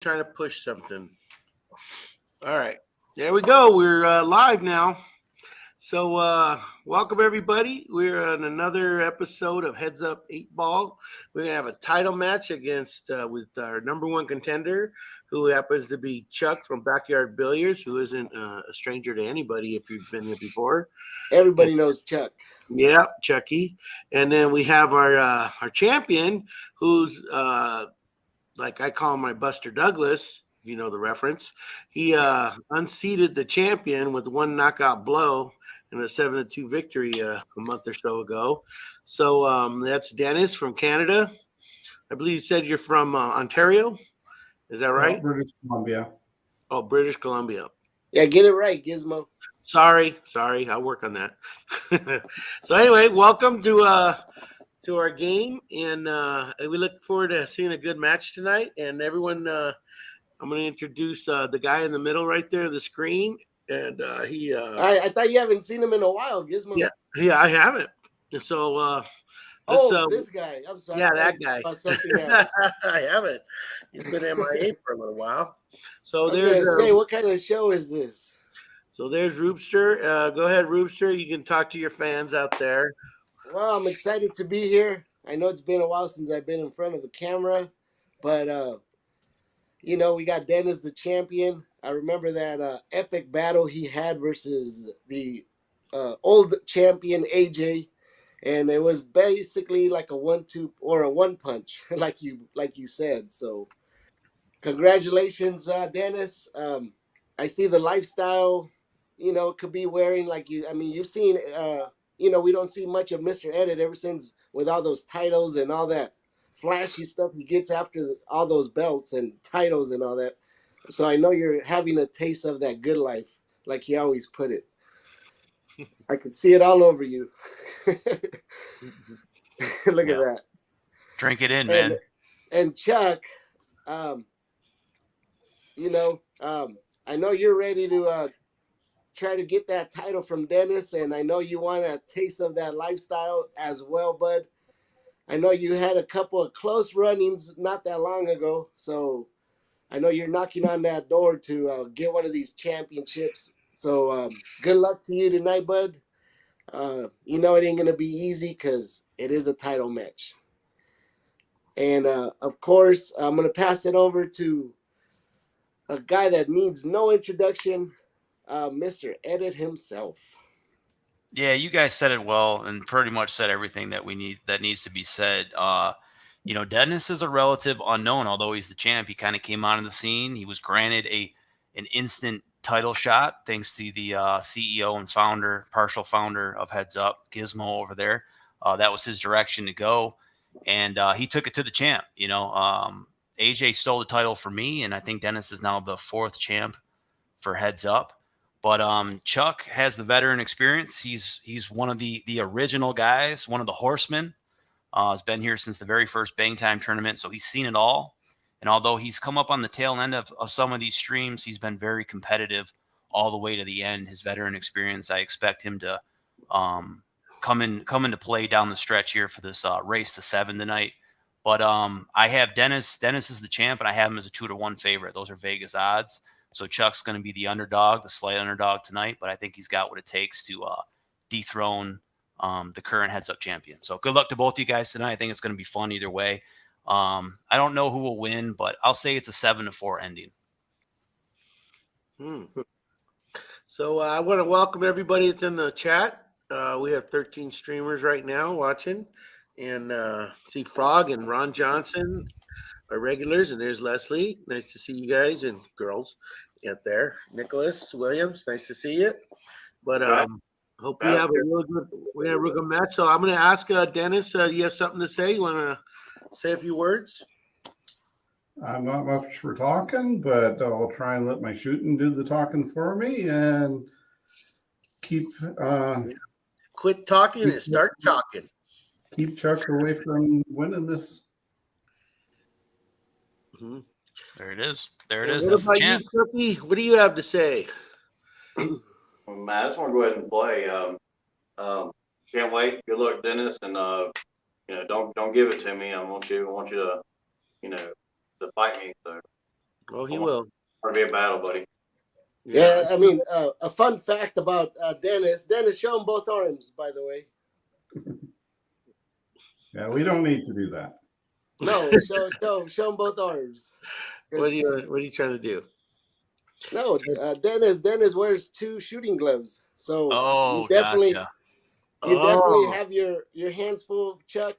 trying to push something. All right. There we go. We're live now. So, welcome everybody. We're on another episode of Heads Up 8 Ball. We're gonna have a title match against with our number one contender, who happens to be Chuck from Backyard Billiards, who isn't a stranger to anybody if you've been here before. Everybody knows Chuck. Yeah, Chucky. And then we have our champion, who's like I call him my Buster Douglas, if you know the reference. He unseated the champion with one knockout blow in a 7-2 victory a month or so ago. So that's Dennis from Canada. I believe you said you're from Ontario. Is that right? British Columbia. Oh, British Columbia. Yeah, get it right, Gizmo. Sorry. I'll work on that. So anyway, welcome to our game, and we look forward to seeing a good match tonight. And everyone, I'm going to introduce the guy in the middle right there, the screen, and he. I thought you haven't seen him in a while, Gizmo. Yeah, I haven't. So. This guy. I'm sorry. Yeah, that guy. Something else. I haven't. He's been MIA for a little while. So say, what kind of show is this? So there's Roopster. Go ahead, Roopster. You can talk to your fans out there. Well, I'm excited to be here. I know it's been a while since I've been in front of a camera, but we got Dennis the champion. I remember that epic battle he had versus the old champion AJ, and it was basically like a 1-2 or a one punch, like you said. So, congratulations, Dennis. I see the lifestyle. Could be wearing like you. I mean, you've seen. We don't see much of Mr. Edit ever since with all those titles and all that flashy stuff he gets after all those belts and titles and all that. So I know you're having a taste of that good life, like he always put it. I can see it all over you. Look at that. Drink it in, man. And Chuck, I know you're ready to try to get that title from Dennis, and I know you want a taste of that lifestyle as well, bud. I know you had a couple of close runnings not that long ago, so I know you're knocking on that door to get one of these championships. So good luck to you tonight, bud. It ain't going to be easy because it is a title match. And, of course, I'm going to pass it over to a guy that needs no introduction, Mr. Edit himself. Yeah, you guys said it well and pretty much said everything that needs to be said. Dennis is a relative unknown, although he's the champ. He kind of came onto the scene. He was granted an instant title shot thanks to the CEO and partial founder of Heads Up, Gizmo over there. That was his direction to go, and he took it to the champ. AJ stole the title for me, and I think Dennis is now the fourth champ for Heads Up. But Chuck has the veteran experience. He's one of the original guys, one of the horsemen. Has been here since the very first Bang Time tournament, so he's seen it all. And although he's come up on the tail end of some of these streams, he's been very competitive all the way to the end. His veteran experience, I expect him to come into play down the stretch here for this race to 7 tonight. But I have Dennis. Dennis is the champ, and I have him as a 2-1 favorite. Those are Vegas odds. So Chuck's going to be the underdog, the slight underdog tonight, but I think he's got what it takes to dethrone the current heads-up champion. So good luck to both you guys tonight. I think it's going to be fun either way. I don't know who will win, but I'll say it's a 7-4 ending. So I want to welcome everybody that's in the chat. We have 13 streamers right now watching, and see Frog and Ron Johnson are regulars, and there's Leslie. Nice to see you guys and girls out there. Nicholas Williams, nice to see you. But hope we have a real good match. So I'm going to ask Dennis. You have something to say? You want to say a few words? I'm not much for talking, but I'll try and let my shooting do the talking for me and keep. Quit talking and start talking. Keep Chuck away from winning this. Mm-hmm. There it is. There it is. What about you, Cookie? What do you have to say? Well, man, I just want to go ahead and play. Can't wait. Good luck, Dennis, and don't give it to me. I want you to to fight me. So Oh, he will. It'll be a battle, buddy. Yeah, I mean, a fun fact about Dennis. Dennis, show him both arms, by the way. Yeah, we don't need to do that. No, show him both arms. What are you trying to do? No, Dennis wears 2 shooting gloves, so Oh, you definitely gotcha. Oh, have your hands full, Chuck,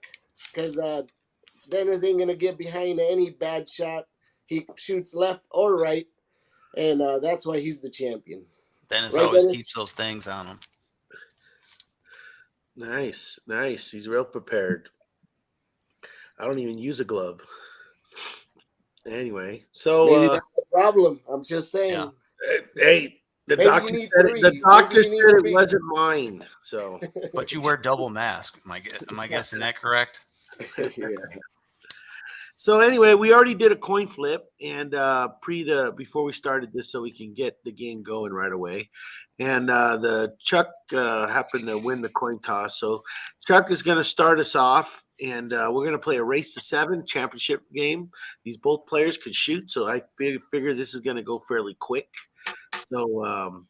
because Dennis ain't gonna get behind any bad shot. He shoots left or right, and that's why he's the champion. Dennis Right, always Dennis? keeps those things on him. nice. He's real prepared. I don't even use a glove. Anyway, so Maybe that's the problem. I'm just saying. Yeah. hey, the Maybe doctor you need said 3. the doctor Maybe you need said it 3. wasn't mine. So But you wear double mask. Am I guessing that correct? Yeah. So anyway, we already did a coin flip and before we started this, so we can get the game going right away. And the Chuck happened to win the coin toss, so Chuck is going to start us off, and we're going to play a race to 7 championship game. These both players could shoot, so I figure this is going to go fairly quick. So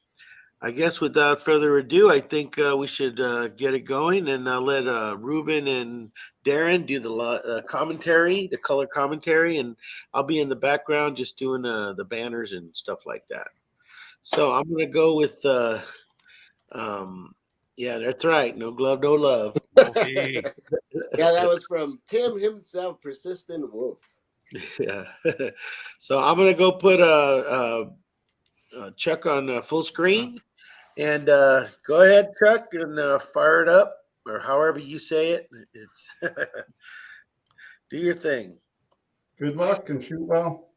I guess without further ado, I think we should get it going and let Ruben and Darren do the commentary, the color commentary, and I'll be in the background just doing the banners and stuff like that. So I'm going to go with, yeah, that's right. No glove, no love. Okay. Yeah, that was from Tim himself, Persistent Wolf. Yeah. So I'm going to go put Chuck on full screen. And go ahead, Chuck, and fire it up, or however you say it. It's do your thing. Good luck and shoot well.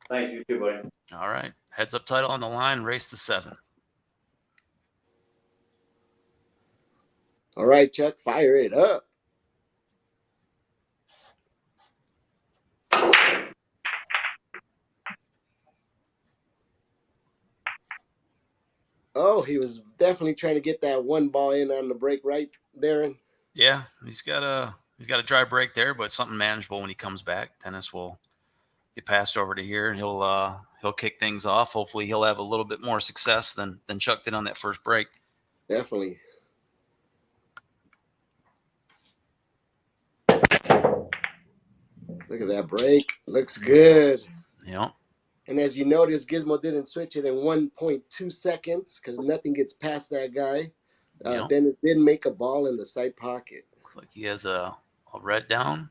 Thanks, you too, buddy. All right. Heads up title on the line. Race to 7. All right, Chuck, fire it up. Oh, he was definitely trying to get that one ball in on the break, right, Darren? Yeah, he's got a dry break there, but something manageable when he comes back. Dennis will get passed over to here, and he'll kick things off. Hopefully, he'll have a little bit more success than Chuck did on that first break. Definitely. Look at that break. Looks good. Yeah. And as you notice, Gizmo didn't switch it in 1.2 seconds because nothing gets past that guy. Yep. Dennis did make a ball in the side pocket. Looks like he has a red down.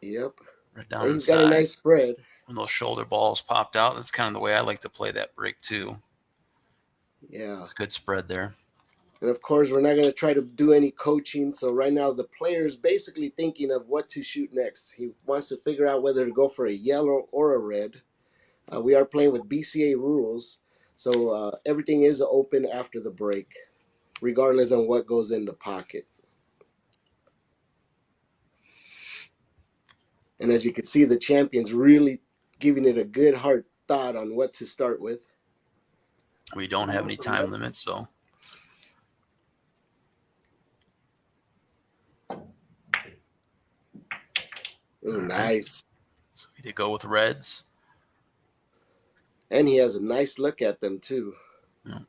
Yep. Red down And the he's side. got a nice spread. When those shoulder balls popped out, that's kind of the way I like to play that break too. Yeah. It's a good spread there. And of course, we're not going to try to do any coaching. So right now, the player is basically thinking of what to shoot next. He wants to figure out whether to go for a yellow or a red. We are playing with BCA rules. So everything is open after the break, regardless of what goes in the pocket. And as you can see, the champion's really giving it a good hard thought on what to start with. We don't have any time limits, so. Ooh, nice. So we did go with reds. And he has a nice look at them, too. Yeah.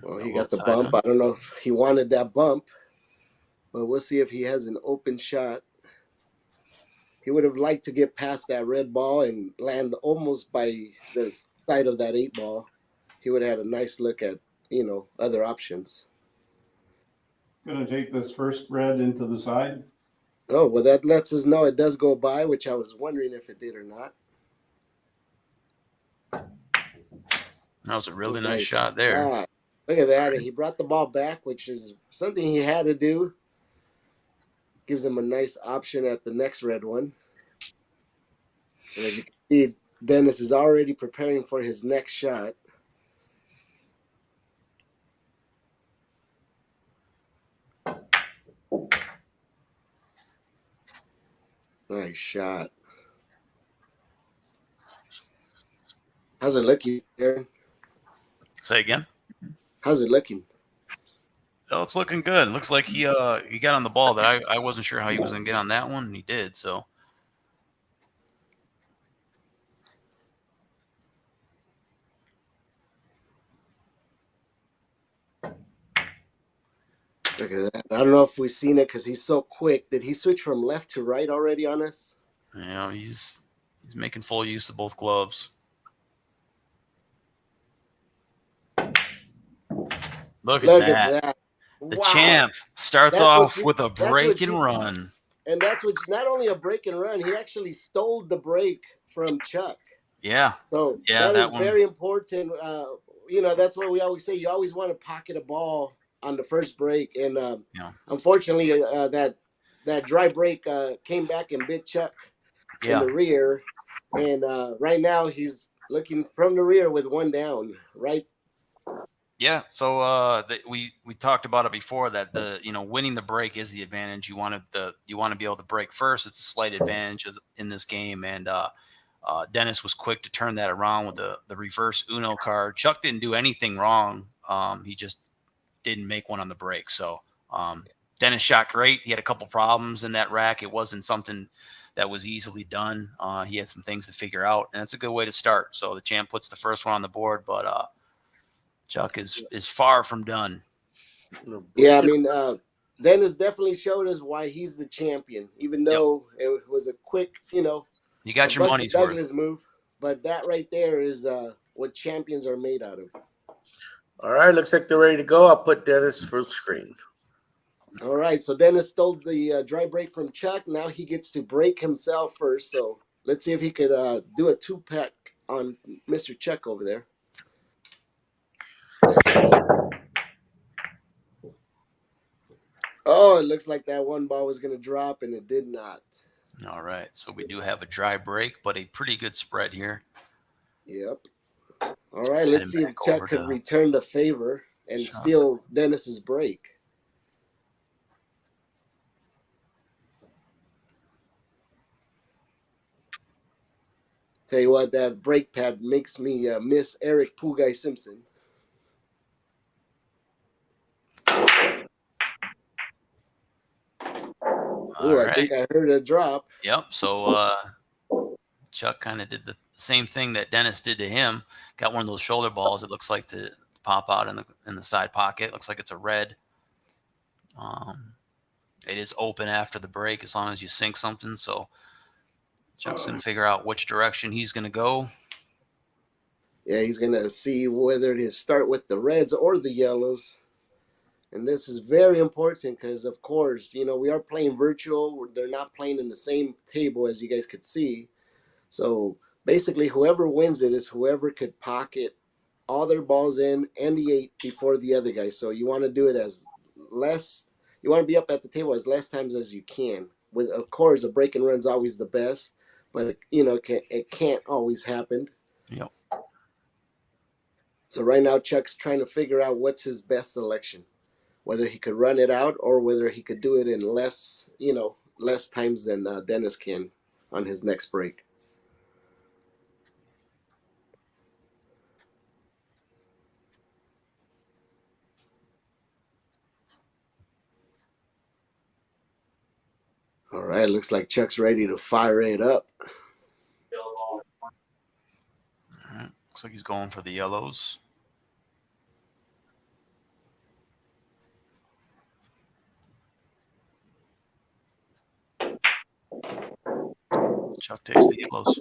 Well, he got the bump. I don't know if he wanted that bump, but we'll see if he has an open shot. He would have liked to get past that red ball and land almost by the side of that 8 ball. He would have had a nice look at, other options. Gonna take this first red into the side. Oh, well, that lets us know it does go by, which I was wondering if it did or not. That was a really nice shot there. Ah, look at that. And he brought the ball back, which is something he had to do. Gives him a nice option at the next red one. And as you can see, Dennis is already preparing for his next shot. Nice shot. How's it look, Darren? Say again. How's it looking? Oh, it's looking good. Looks like he got on the ball that I wasn't sure how he was gonna get on that one, and he did. So Look at that. I don't know if we've seen it because he's so quick. Did he switch from left to right already on us? he's making full use of both gloves. Look at Look at that. that. The Wow. champ starts That's what off you with a that's break what and you run. and that's what not only a break and run, he actually stole the break from Chuck. Yeah. So Yeah, that is that one. very important. That's what we always say. You always want to pocket a ball on the first break, and Yeah. unfortunately, that dry break came back and bit Chuck in Yeah. the rear, and right now he's looking from the rear with one down. Right. Yeah, so we talked about it before that the winning the break is the advantage. You want to be able to break first. It's a slight advantage in this game, and Dennis was quick to turn that around with the reverse Uno card. Chuck didn't do anything wrong. He just didn't make one on the break. So Dennis shot great. He had a couple problems in that rack. It wasn't something that was easily done. He had some things to figure out, and it's a good way to start. So the champ puts the first one on the board, but Chuck is far from done. Yeah, I mean, Dennis definitely showed us why he's the champion, even Yep. though it was a quick, You a got your Buster money's worth. Douglas move. But that right there is what champions are made out of. All right, looks like they're ready to go. I'll put Dennis full screen. All right, so Dennis stole the dry break from Chuck. Now he gets to break himself first. So let's see if he could do a 2-pack on Mr. Chuck over there. Oh, it looks like that one ball was going to drop, and it did not. All right, so we do have a dry break, but a pretty good spread here. Yep. All right, let's see if Chuck could return the favor and steal Dennis's break. Tell you what, that brake pad makes me miss Eric Pugay Simpson. Ooh, I think I heard a drop. Yep. So Chuck kind of did the same thing that Dennis did to him. Got one of those shoulder balls. It looks like to pop out in the side pocket. Looks like it's a red. It is open after the break as long as you sink something. So Chuck's going to figure out which direction he's going to go. Yeah, he's going to see whether to start with the reds or the yellows. And this is very important because, of course, we are playing virtual. They're not playing in the same table, as you guys could see. So basically, whoever wins it is whoever could pocket all their balls in and the 8 before the other guy. So you want to do it you want to be up at the table as less times as you can. With, of course, a break and run's always the best, but, it can't always happen. Yep. So right now, Chuck's trying to figure out what's his best selection, whether he could run it out or whether he could do it in less times than Dennis can on his next break. All right, looks like Chuck's ready to fire it up. All right. Looks like he's going for the yellows. Chuck takes the yellows.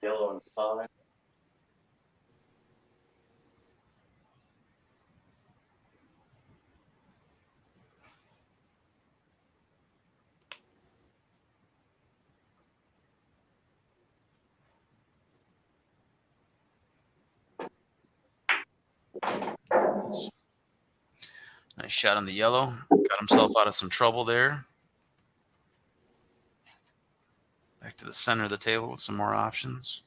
Yellow and 5. Nice shot on the yellow. Got himself out of some trouble there. Back to the center of the table with some more options.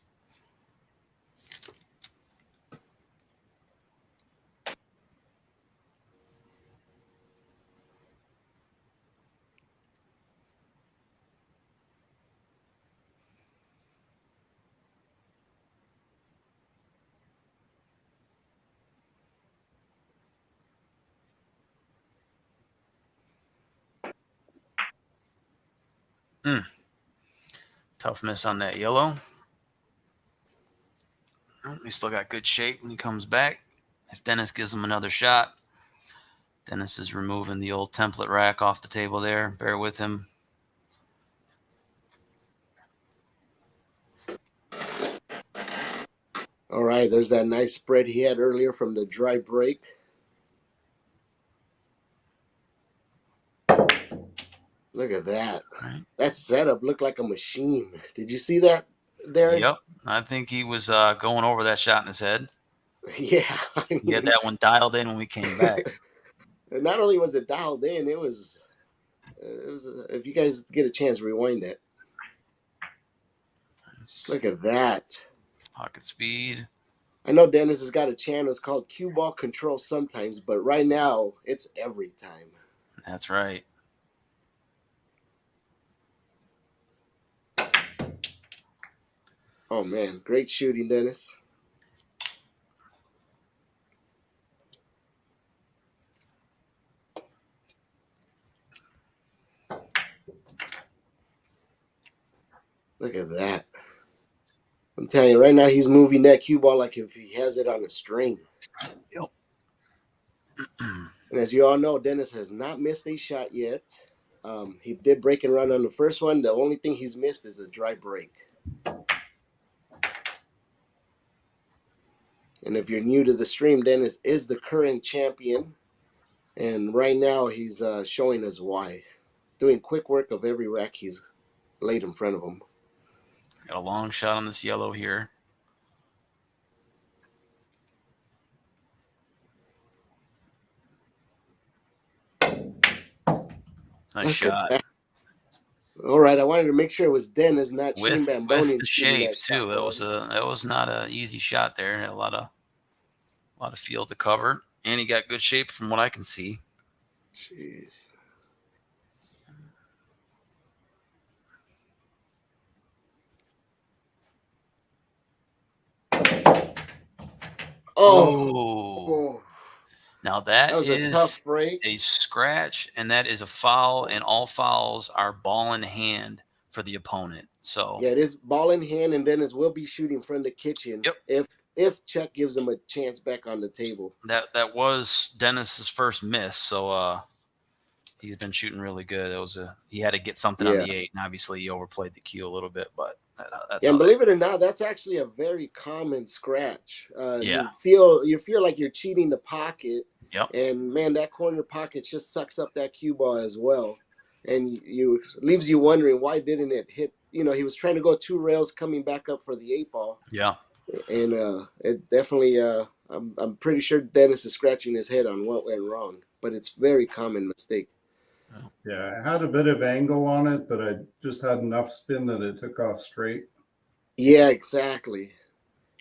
Tough miss on that yellow. He still got good shape when he comes back. If Dennis gives him another shot, Dennis is removing the old template rack off the table there. Bear with him. All right, there's that nice spread he had earlier from the dry break. Look at that. Right. That setup looked like a machine. Did you see that, Darren? Yep. I think he was going over that shot in his head. Yeah. He had that one dialed in when we came back. And not only was it dialed in, it was if you guys get a chance, rewind that. Look at that. Pocket speed. I know Dennis has got a channel. It's called Cueball Control sometimes, but right now it's every time. That's right. Oh man, great shooting, Dennis. Look at that. I'm telling you, right now he's moving that cue ball like if he has it on a string. Yep. And as you all know, Dennis has not missed a shot yet. He did break and run on the first one. The only thing he's missed is a dry break. And if you're new to the stream, Dennis is the current champion. And right now he's showing us why. Doing quick work of every rack he's laid in front of him. Got a long shot on this yellow here. Nice shot. All right, I wanted to make sure it was Dennis, not With Shane Bamboni. the shape too. That was not an easy shot there. Had a lot of field to cover, and he got good shape from what I can see. Jeez. Oh. Now that was is a tough break. A scratch, and that is a foul, and all fouls are ball in hand for the opponent. So yeah, it is ball in hand, and Dennis will be shooting from the kitchen. Yep. If Chuck gives him a chance back on the table. That was Dennis's first miss. So he's been shooting really good. He had to get something on the 8, and obviously he overplayed the cue a little bit, but that's and believe it or not, that's actually a very common scratch. Yeah. You feel like you're cheating the pocket. Yep. And man, that corner pocket just sucks up that cue ball as well, and you leaves you wondering why didn't it hit? You know, he was trying to go 2 rails coming back up for the 8 ball. Yeah. And it definitely. I'm pretty sure Dennis is scratching his head on what went wrong, but it's very common mistake. Yeah, I had a bit of angle on it, but I just had enough spin that it took off straight. Yeah, exactly.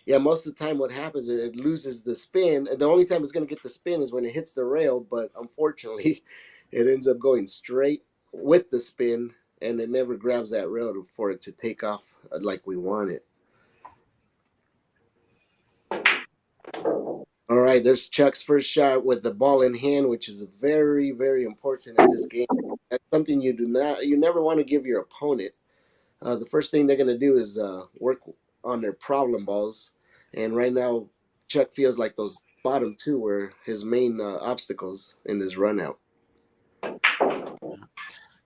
Yeah, most of the time what happens is it loses the spin. And the only time it's going to get the spin is when it hits the rail, but unfortunately, it ends up going straight with the spin, and it never grabs that rail for it to take off like we want it. All right, there's Chuck's first shot with the ball in hand, which is very, very important in this game. That's something you never want to give your opponent. The first thing they're going to do is work on their problem balls. And right now, Chuck feels like those bottom 2 were his main obstacles in this run out.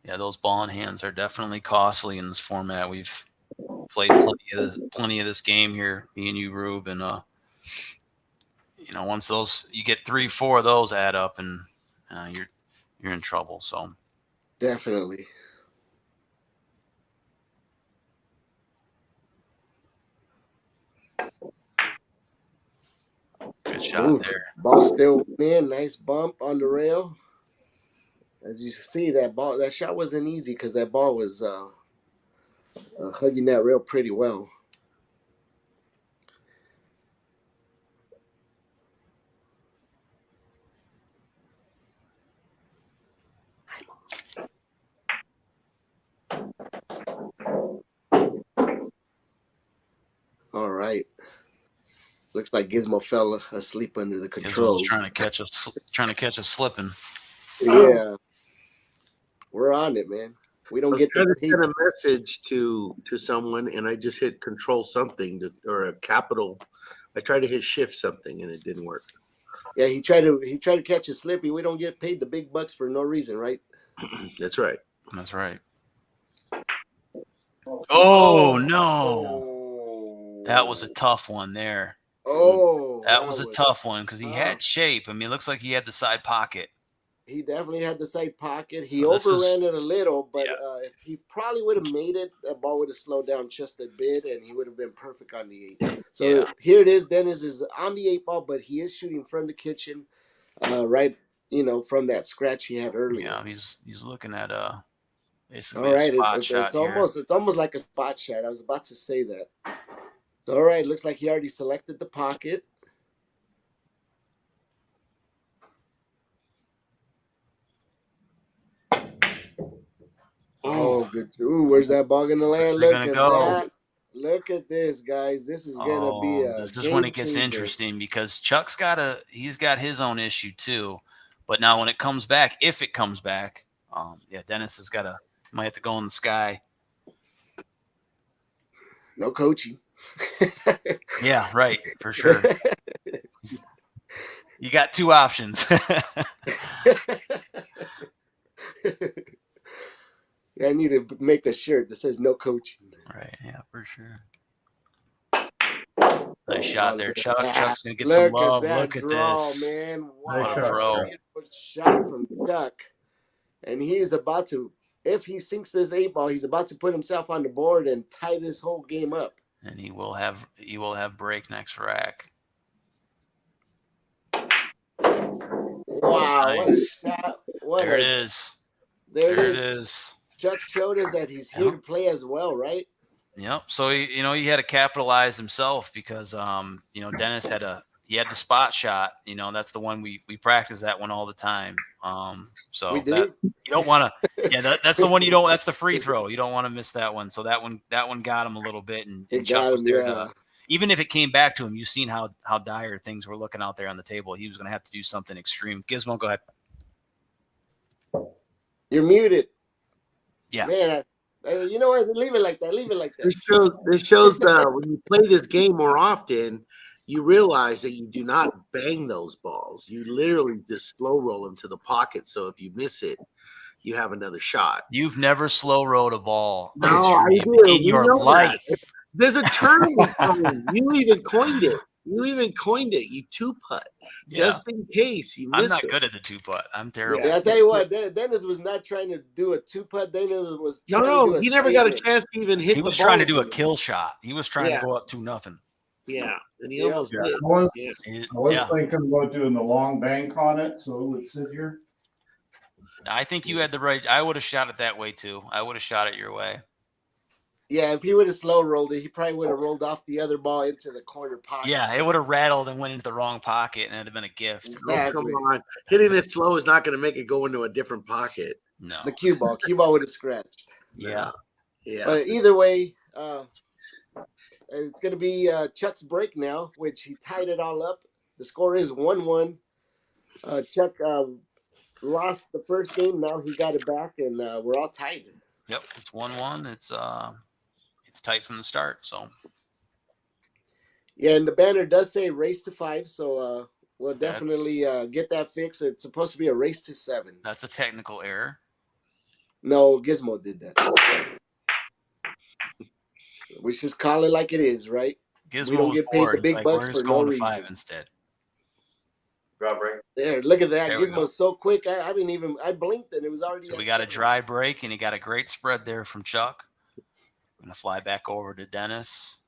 Yeah, those ball in hands are definitely costly in this format. We've played plenty of this game here, me and you, Rube, and once you get 3, 4 of those add up, and you're in trouble. So definitely. Good shot there. Ball still went in. Nice bump on the rail. As you see, that shot wasn't easy because that ball was hugging that rail pretty well. All right. Looks like Gizmo fell asleep under the controls. Gizmo's trying to catch us slipping. Yeah. We're on it, man. We I don't was get trying the to paid. send a message to someone, and I just hit Control something or a capital. I tried to hit Shift something, and it didn't work. Yeah, he tried to catch a slippy. We don't get paid the big bucks for no reason, right? That's right. That's right. Oh no, that was a tough one there. That was a tough one because he had shape. I mean, it looks like he had the side pocket. He definitely had the side pocket. He So this is- overran it a little, but Yeah. if he probably would have made it, that ball would have slowed down just a bit, and he would have been perfect on the 8. So Yeah. here it is. Dennis is on the 8 ball, but he is shooting from the kitchen, right? From that scratch he had earlier. Yeah, he's looking at basically All right, a spot shot it's here. almost like a spot shot. I was about to say that. So all right, looks like he already selected the pocket. Oh, good. Ooh, where's that ball gonna land? Where's it Look gonna at go? that. Look at this, guys. This is gonna be a This is game when it gets changer. interesting because Chuck's he's got his own issue too. But now when it comes back, if it comes back, Dennis might have to go in the sky. No coaching. Yeah, right, for sure. You got 2 options. I need to make a shirt that says no coaching. Right, yeah, for sure. Nice shot there, Chuck. Chuck's gonna get some love. Look at this, man! Wow, Nice shot, pro. Shot from Chuck, and he's about to. If he sinks this 8 ball, he's about to put himself on the board and tie this whole game up. And he will have break next rack. Wow, nice. What a shot! There it is. There it is. Chuck showed us that he's here to play as well, right? Yep. So he had to capitalize himself because Dennis had the spot shot. That's the one we practice that one all the time. So we do. That, you don't want to. Yeah, that's the one you don't. That's the free throw. You don't want to miss that one. So that one got him a little bit, and Chuck was there to. Even if it came back to him, you've seen how dire things were looking out there on the table. He was going to have to do something extreme. Gizmo, go ahead. You're muted. Yeah. Man, you know what? Leave it like that. Leave it like that. This shows when you play this game more often, you realize that you do not bang those balls. You literally just slow roll them to the pocket. So if you miss it, you have another shot. You've never slow rolled a ball in your life. There's a term you even coined it. You 2-putt. Just in case you miss it. I'm not good at the 2-putt. I'm terrible. Yeah, I'll tell you what, Dennis was not trying to do a 2-putt. Dennis was he never got a chance to even hit the ball. He was trying to do a kill shot. He was trying to go up 2-0. Yeah, and he almost did. I was thinking about doing the long bank on it, so it would sit here. I think you had the right. I would have shot it that way too. I would have shot it your way. Yeah, if he would have slow rolled it, he probably would have rolled off the other ball into the corner pocket. Yeah, it would have rattled and went into the wrong pocket, and it'd have been a gift. Exactly. Oh, come on. Hitting it slow is not going to make it go into a different pocket. No. The cue ball would have scratched. Yeah. But either way, it's going to be Chuck's break now, which he tied it all up. The score is 1-1. Chuck lost the first game. Now he got it back, and we're all tied. Yep, it's 1-1. It's tight from the start. So. Yeah, and the banner does say race to 5, so we'll definitely get that fixed. It's supposed to be a race to 7. That's a technical error. No, Gizmo did that. We just call it like it is, right? Gizmo we don't get paid the big bucks for no reason. 5 instead. Dry break. There, look at that. Gizmo's so quick. I blinked and it was already. So we got a dry break, and he got a great spread there from Chuck. I'm going to fly back over to Dennis.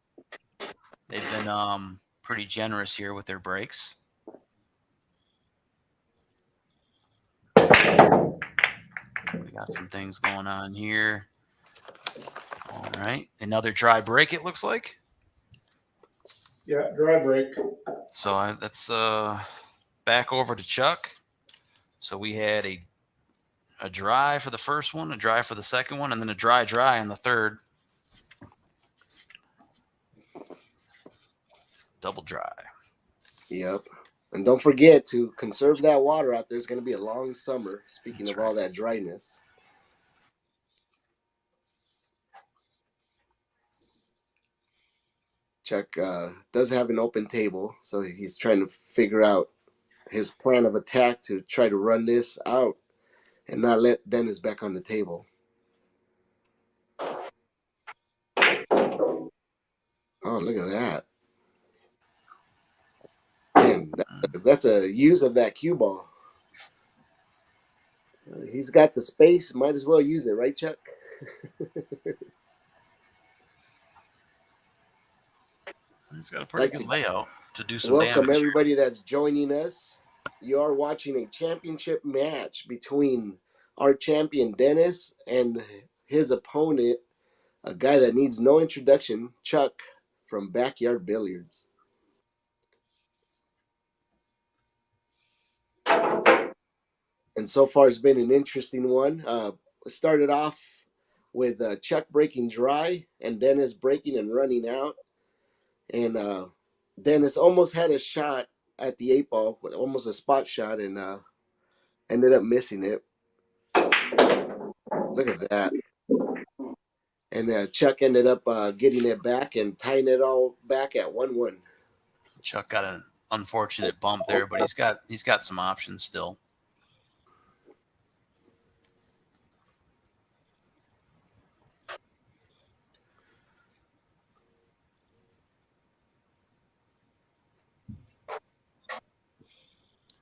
They've been pretty generous here with their breaks. We got some things going on here. All right. Another dry break, it looks like. Yeah, dry break. So that's back over to Chuck. So we had a dry for the first one, a dry for the second one, and then a dry on the third. Double dry. Yep. And don't forget to conserve that water out there. It's going to be a long summer, speaking of all that dryness. Chuck does have an open table, so he's trying to figure out his plan of attack to try to run this out and not let Dennis back on the table. Oh, look at that. Man, that's a use of that cue ball. He's got the space. Might as well use it, right, Chuck? He's got a pretty Like good to layout to do some welcome damage. everybody that's joining us. You are watching a championship match between our champion Dennis and his opponent, a guy that needs no introduction, Chuck from Backyard Billiards. And so far, it's been an interesting one. Started off with Chuck breaking dry and Dennis breaking and running out. And Dennis almost had a shot at the 8 ball, almost a spot shot, and ended up missing it. Look at that. And Chuck ended up getting it back and tying it all back at 1-1. Chuck got an unfortunate bump there, but he's got some options still.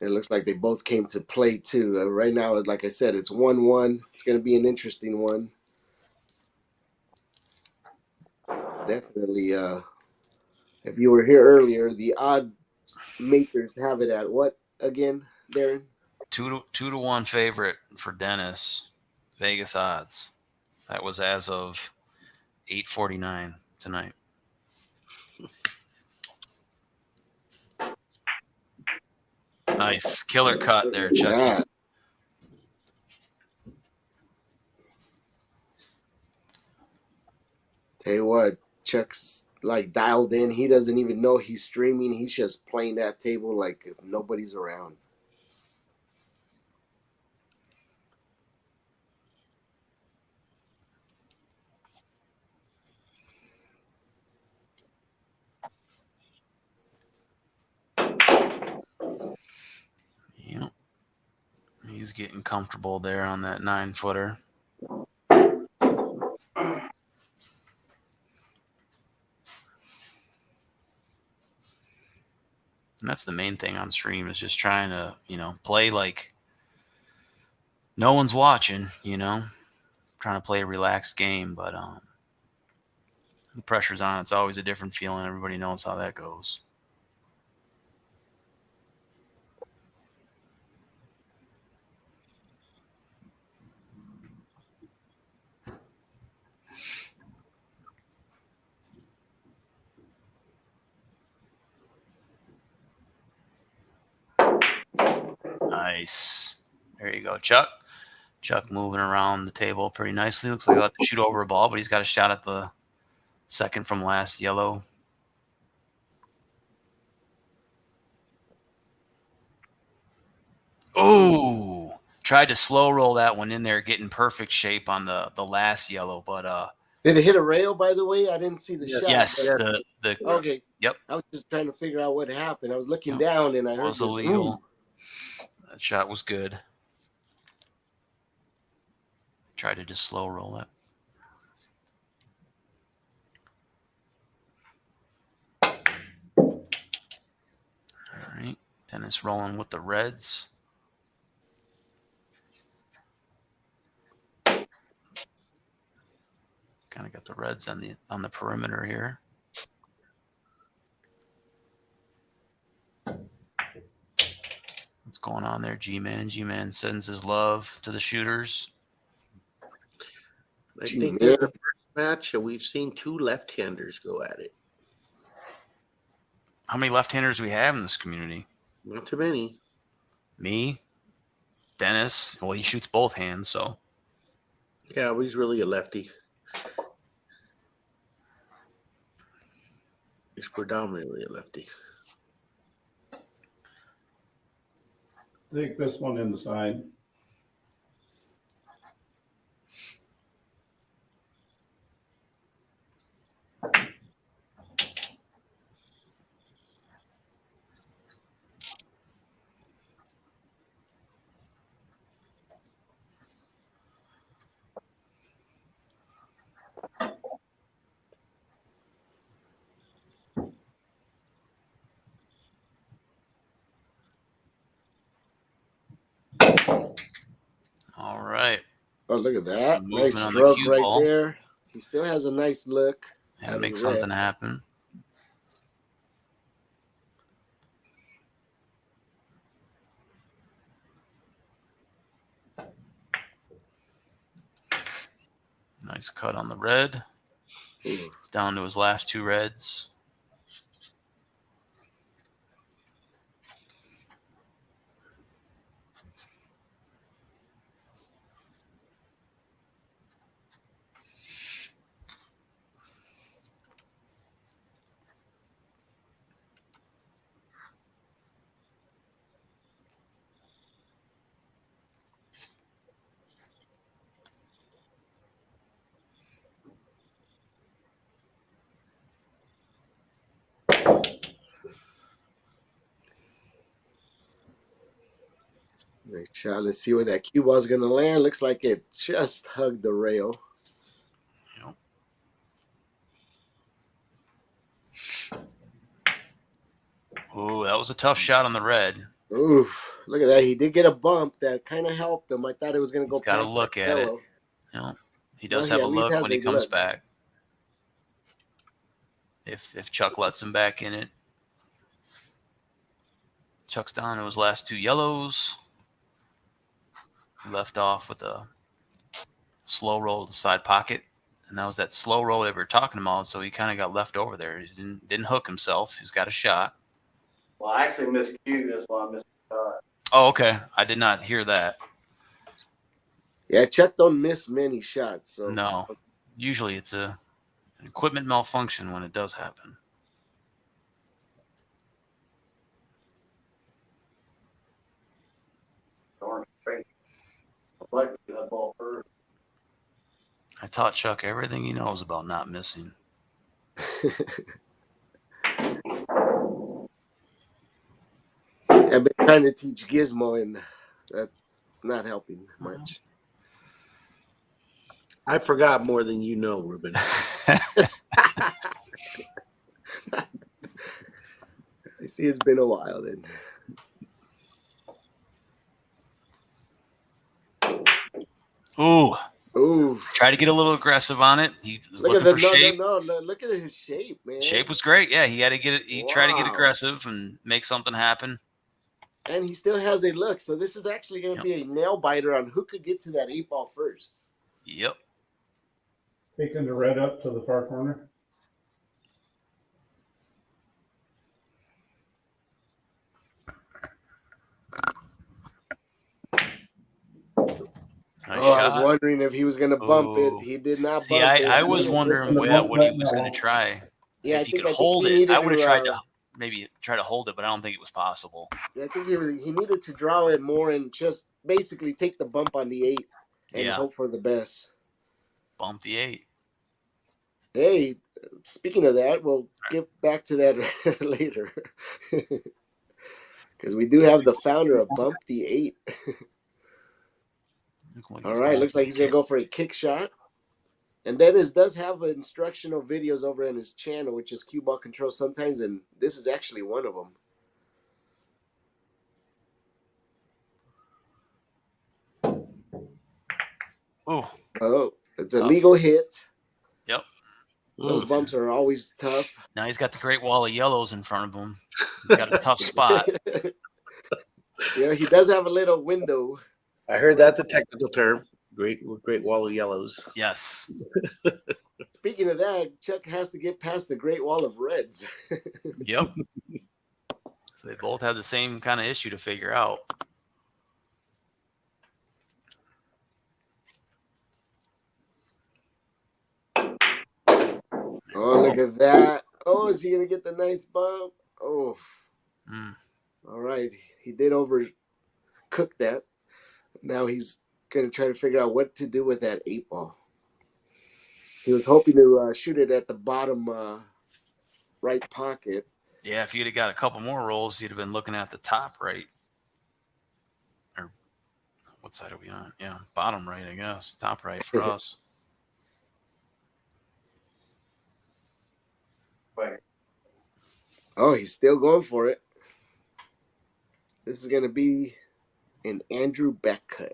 It looks like they both came to play too. Right now, like I said, it's 1-1. It's going to be an interesting one. Definitely. If you were here earlier, the odds makers have it at what again, Darren? 2-1 favorite for Dennis. Vegas odds. That was as of 8:49 tonight. Nice killer cut there, Chucky. Yeah. Tell you what, Chuck's like dialed in. He doesn't even know he's streaming. He's just playing that table like if nobody's around. Yep. He's getting comfortable there on that 9-footer. And that's the main thing on stream is just trying to, play like no one's watching, trying to play a relaxed game. But the pressure's on. It's always a different feeling. Everybody knows how that goes. Nice. There you go, Chuck. Chuck moving around the table pretty nicely. Looks like he'll have to shoot over a ball, but he's got a shot at the second from last yellow. Oh, tried to slow roll that one in there, getting perfect shape on the last yellow, but Did it hit a rail, by the way? I didn't see the Yes. shot. yes, Yeah. the Okay. Yep. I was just trying to figure out what happened. I was looking Yep. down and I heard was this. illegal. Ooh. That shot was good. Tried to just slow roll it. All right. Dennis rolling with the reds. Kind of got the reds on the perimeter here. What's going on there, G-Man? G-Man sends his love to the shooters. I think in the first match we've seen two left-handers go at it. How many left-handers do we have in this community? Not too many. Me, Dennis. Well, he shoots both hands, so. Yeah, but he's really a lefty. He's predominantly a lefty. Take this one in the side. Oh, look at Got that. some Nice movement on the stroke cue right ball. there. He still has a nice look And out of make the something red. happen. Nice cut on the red. Ooh. It's down to his last two reds. Nice shot. Let's see where that cue ball is going to land. Looks like it just hugged the rail. Yep. Ooh, that was a tough shot on the red. Oof. Look at that. He did get a bump that kind of helped him. I thought it was going to go He's got to past that look at yellow. it. Yep. He No, does he have at a least look has when he a comes look. back. If Chuck lets him back in it. Chuck's down to his last two yellows. He left off with a slow roll to the side pocket. And that was that slow roll that we were talking about, so he kind of got left over there. He didn't hook himself. He's got a shot. Well, I actually missed cue. That's why I missed the shot. Oh, okay. I did not hear that. Yeah, Chuck don't miss many shots. So No. Usually it's an equipment malfunction when it does happen. Darn straight. I'd like to see that ball first. I taught Chuck everything he knows about not missing. I've been trying to teach Gizmo, and that's not helping much. I forgot more than you know, Ruben. I see it's been a while then. Ooh. Ooh. Try to get a little aggressive on it. He was Look at looking the for shape. no. Look at his shape, man. Shape was great. Yeah, he had to get it. He tried to get Wow. aggressive and make something happen. And he still has a look. So this is actually going to be a nail biter on who could get to that 8-ball first. Yep. Taking the red up to the far corner. Nice Oh, shot. I was wondering if he was going to bump it. Ooh. He did not See, bump it. I was wondering what he was going to try. Yeah, If he could I think hold he it, needed I would have tried to. to maybe try to hold it, but I don't think it was possible. I think he needed to draw it more and just basically take the bump on the 8 and Yeah. hope for the best. Bump the 8. Hey, speaking of that, we'll get back to that later. Because we do have the founder of Bump the 8. All right, looks like he's going to go for a kick shot. And Dennis does have instructional videos over on his channel, which is Cueball Control sometimes, and this is actually one of them. Ooh. Oh, it's a legal hit. Yep. Those bumps are always tough. Now he's got the great wall of yellows in front of him. He's got a tough spot. Yeah, he does have a little window. I heard that's a technical term. Great wall of yellows. Yes. Speaking of that, Chuck has to get past the great wall of reds. Yep. So they both have the same kind of issue to figure out. Oh, look at that. Oh, is he going to get the nice bump? Oh. All right. He did overcook that. Now he's going to try to figure out what to do with that 8-ball. He was hoping to shoot it at the bottom right pocket. Yeah, if you'd have got a couple more rolls, you'd have been looking at the top right. Or what side are we on? Yeah, bottom right, I guess. Top right for us. Wait. Oh, he's still going for it. This is going to be an Andrew Beck cut.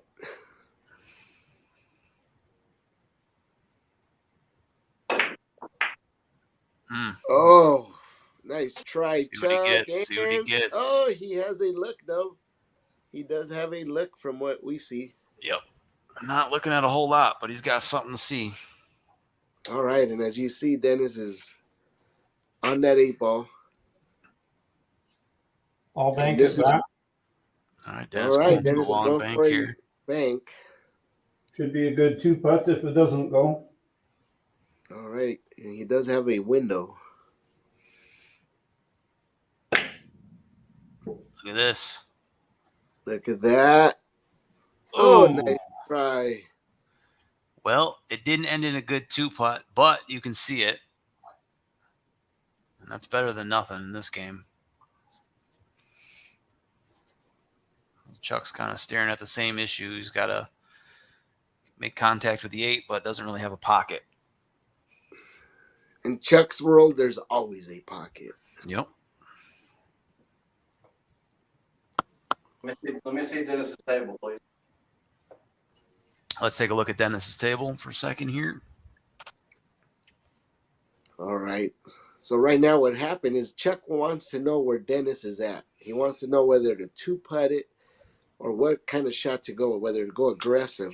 Oh, nice try, See what he Chuck. gets. See what he And gets. oh, he has a look though. He does have a look from what we see. Yep. I'm not looking at a whole lot, but he's got something to see. All right, and as you see, Dennis is on that 8 ball. I'll And bank this it is back. All right, all Dennis. right. Going Dennis is Cueball and going bank for a here. bank. Should be a good 2-putt if it doesn't go. All right, and he does have a window. Look at this. Look at that. Oh, Oh, nice try. well, it didn't end in a good 2-putt, but you can see it. And that's better than nothing in this game. Chuck's kind of staring at the same issue. He's got to make contact with the 8, but doesn't really have a pocket. In Chuck's world, there's always a pocket. Yep. Let me see Dennis's table, please. Let's take a look at Dennis's table for a second here. All right. So right now what happened is Chuck wants to know where Dennis is at. He wants to know whether to 2-putt it or what kind of shot to go, whether to go aggressive.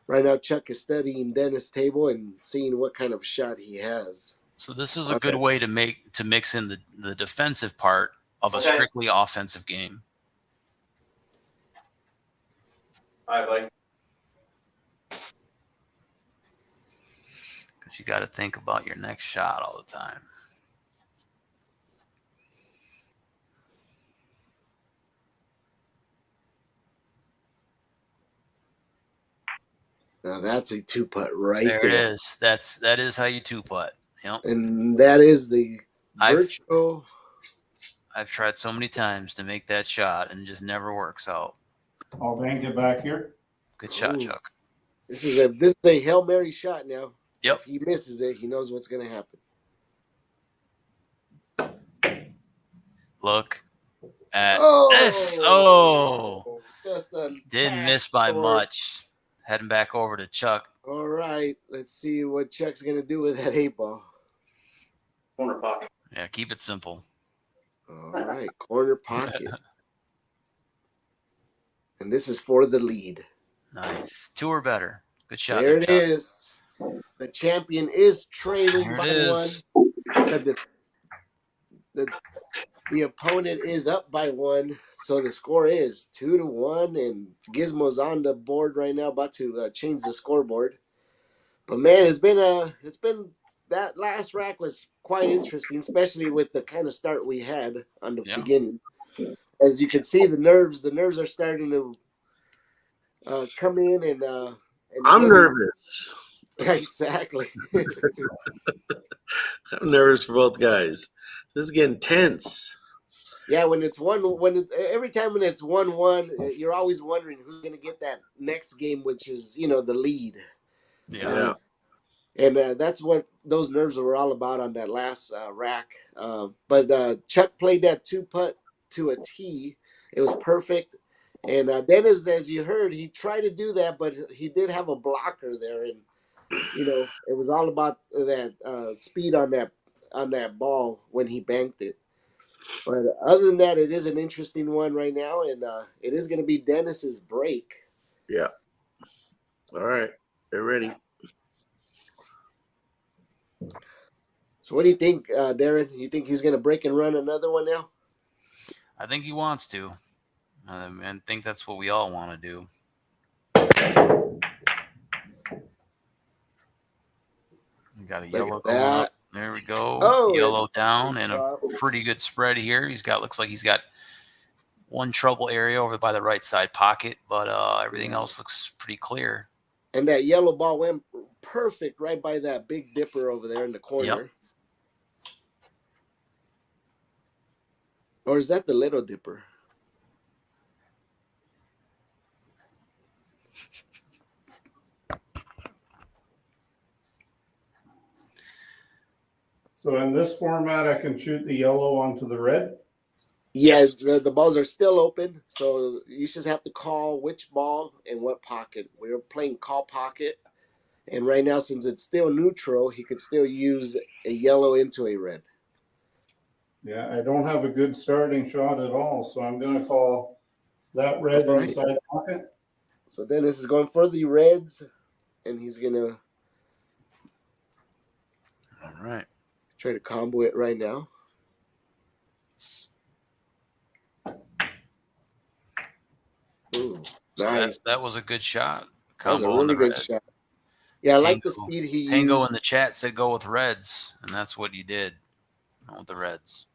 Right now Chuck is studying Dennis' table and seeing what kind of shot he has. So this is a good way to mix in the defensive part of a strictly offensive game. All right, buddy. Because you got to think about your next shot all the time. Now that's a 2-putt right There there. it is. That is how you 2-putt. Yep. And that is the virtual. I've tried so many times to make that shot and it just never works out. I'll bank it back here. Good shot, Ooh. Chuck. This is a Hail Mary shot now. Yep. If he misses it, he knows what's going to happen. Look at Oh, this. Oh, just a didn't tad miss by short. much. Heading back over to Chuck. All right, let's see what Chuck's going to do with that 8-ball. Corner pocket. Yeah, keep it simple. All right, corner pocket. And this is for the lead. Nice. 2 or better. Good shot. There it Chuck. is. The champion is trailing There by it is. 1. The opponent is up by 1, so the score is 2-1. And Gizmo's on the board right now, about to change the scoreboard. But man, it's been that last rack was quite interesting, especially with the kind of start we had on the beginning. As you can see, the nerves are starting to come in, and I'm nervous. Exactly. I'm nervous for both guys. This is getting tense. Yeah, every time when it's 1-1, you're always wondering who's going to get that next game, which is the lead. Yeah. And that's what those nerves were all about on that last rack. But Chuck played that 2-putt to a tee. It was perfect. And Dennis, as you heard, he tried to do that, but he did have a blocker there, and it was all about that speed on that ball when he banked it. But other than that, it is an interesting one right now, and it is going to be Dennis's break. Yeah. All right, they're ready. So what do you think, Darren? You think he's going to break and run another one now? I think he wants to. I think that's what we all want to do. We got a yellow going up. There we go. Oh, yellow down and a pretty good spread here. Looks like he's got one trouble area over by the right side pocket, but everything else looks pretty clear. And that yellow ball went perfect right by that big dipper over there in the corner. Yep. Or is that the little dipper? So in this format, I can shoot the yellow onto the red? Yes, the balls are still open, so you just have to call which ball and what pocket. We're playing call pocket, And right now, since it's still neutral, he could still use a yellow into a red. Yeah, I don't have a good starting shot at all, so I'm going to call that red All right. inside pocket. So Dennis is going for the reds, and he's going to All right. try to combo it right now. Ooh, So nice. that was a good shot. That was a Combo on really the good red. shot. Yeah, I like the speed he Tango used. in the chat said go with reds, and that's what he did. Went with the reds.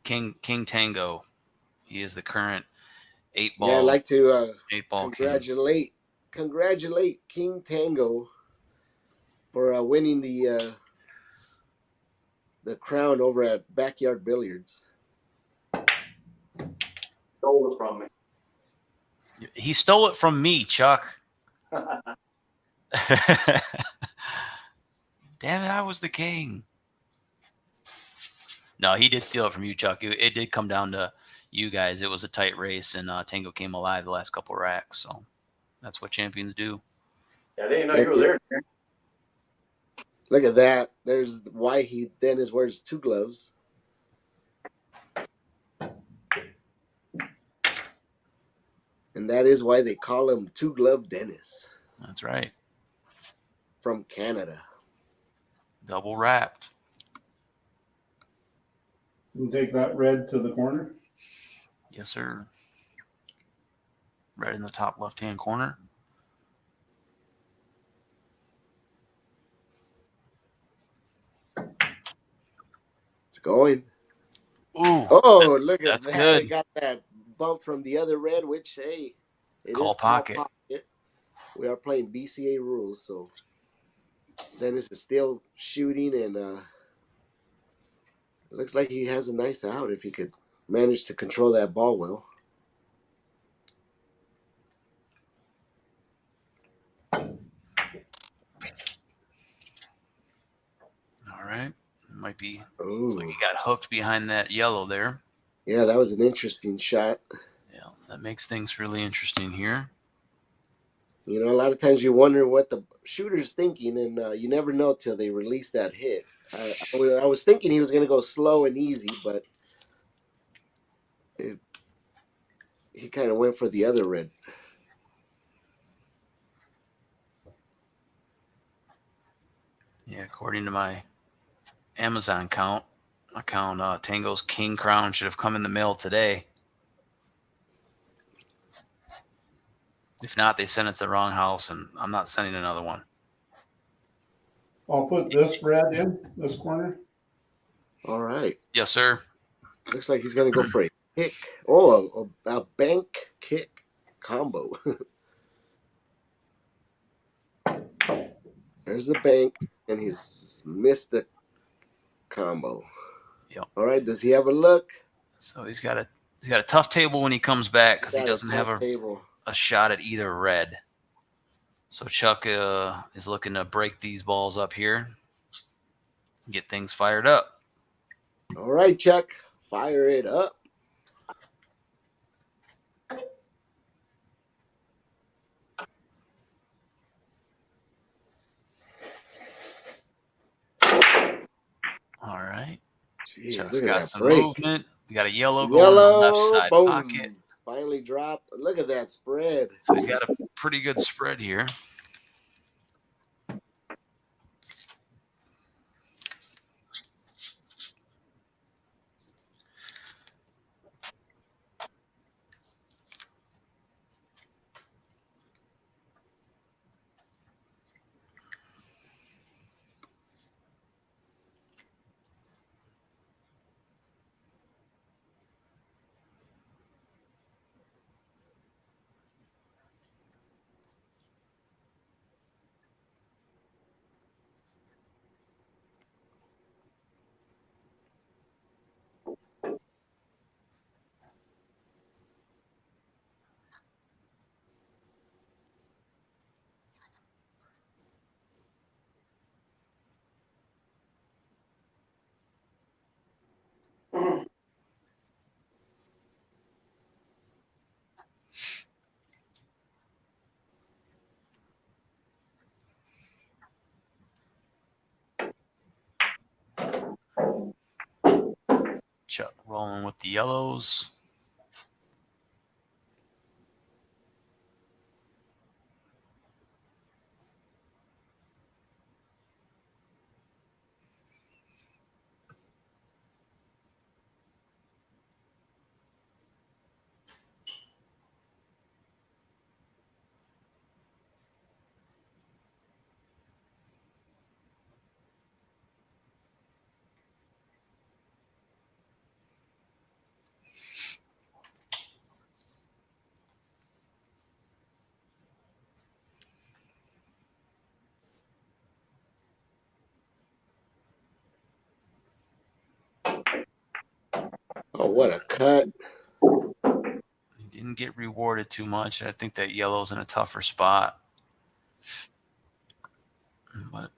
King Tango. He is the current 8-ball. Yeah, I'd like to 8-ball congratulate King Tango for winning the crown over at Backyard Billiards. Stole it from me. He stole it from me, Chuck. Damn it, I was the king. No, he did steal it from you, Chuck. It did come down to you guys. It was a tight race, and Tango came alive the last couple of racks. So that's what champions do. I didn't know you were there. Jim. Look at that. There's why Dennis wears 2 gloves. And that is why they call him 2-glove Dennis. That's right. From Canada. Double wrapped. And take that red to the corner. Yes, sir. Right in the top left-hand corner. It's going. Ooh. Oh, look at that's that. good. It got that bump from the other red, which, hey, it Call is called pocket. pocket. We are playing BCA rules, so Dennis is still shooting, and it looks like he has a nice out if he could manage to control that ball well. All right. Might be. Ooh. Looks like he got hooked behind that yellow there. Yeah, that was an interesting shot. Yeah, that makes things really interesting here. You know, a lot of times you wonder what the shooter's thinking, and you never know till they release that hit. I was thinking he was going to go slow and easy, but he kind of went for the other red. Yeah, according to my Amazon account, Tango's King Crown should have come in the mail today. If not, they sent it to the wrong house, and I'm not sending another one. I'll put this red in this corner. All right. Yes, sir. Looks like he's going to go for a kick. Oh, a bank kick combo. There's the bank, and he's missed the combo. Yep. All right. Does he have a look? So he's got a tough table when he comes back because he Got doesn't have table. a shot at either red. So Chuck is looking to break these balls up here, get things fired up. All right, Chuck. Fire it up. All right. Jeez, Chuck's look at got that some break. movement. We got a yellow going in the left side Boom. pocket. Finally dropped. Look at that spread. So he's got a pretty good spread here. Chuck rolling with the yellows. Oh, what a cut. He didn't get rewarded too much. I think that yellow's in a tougher spot. But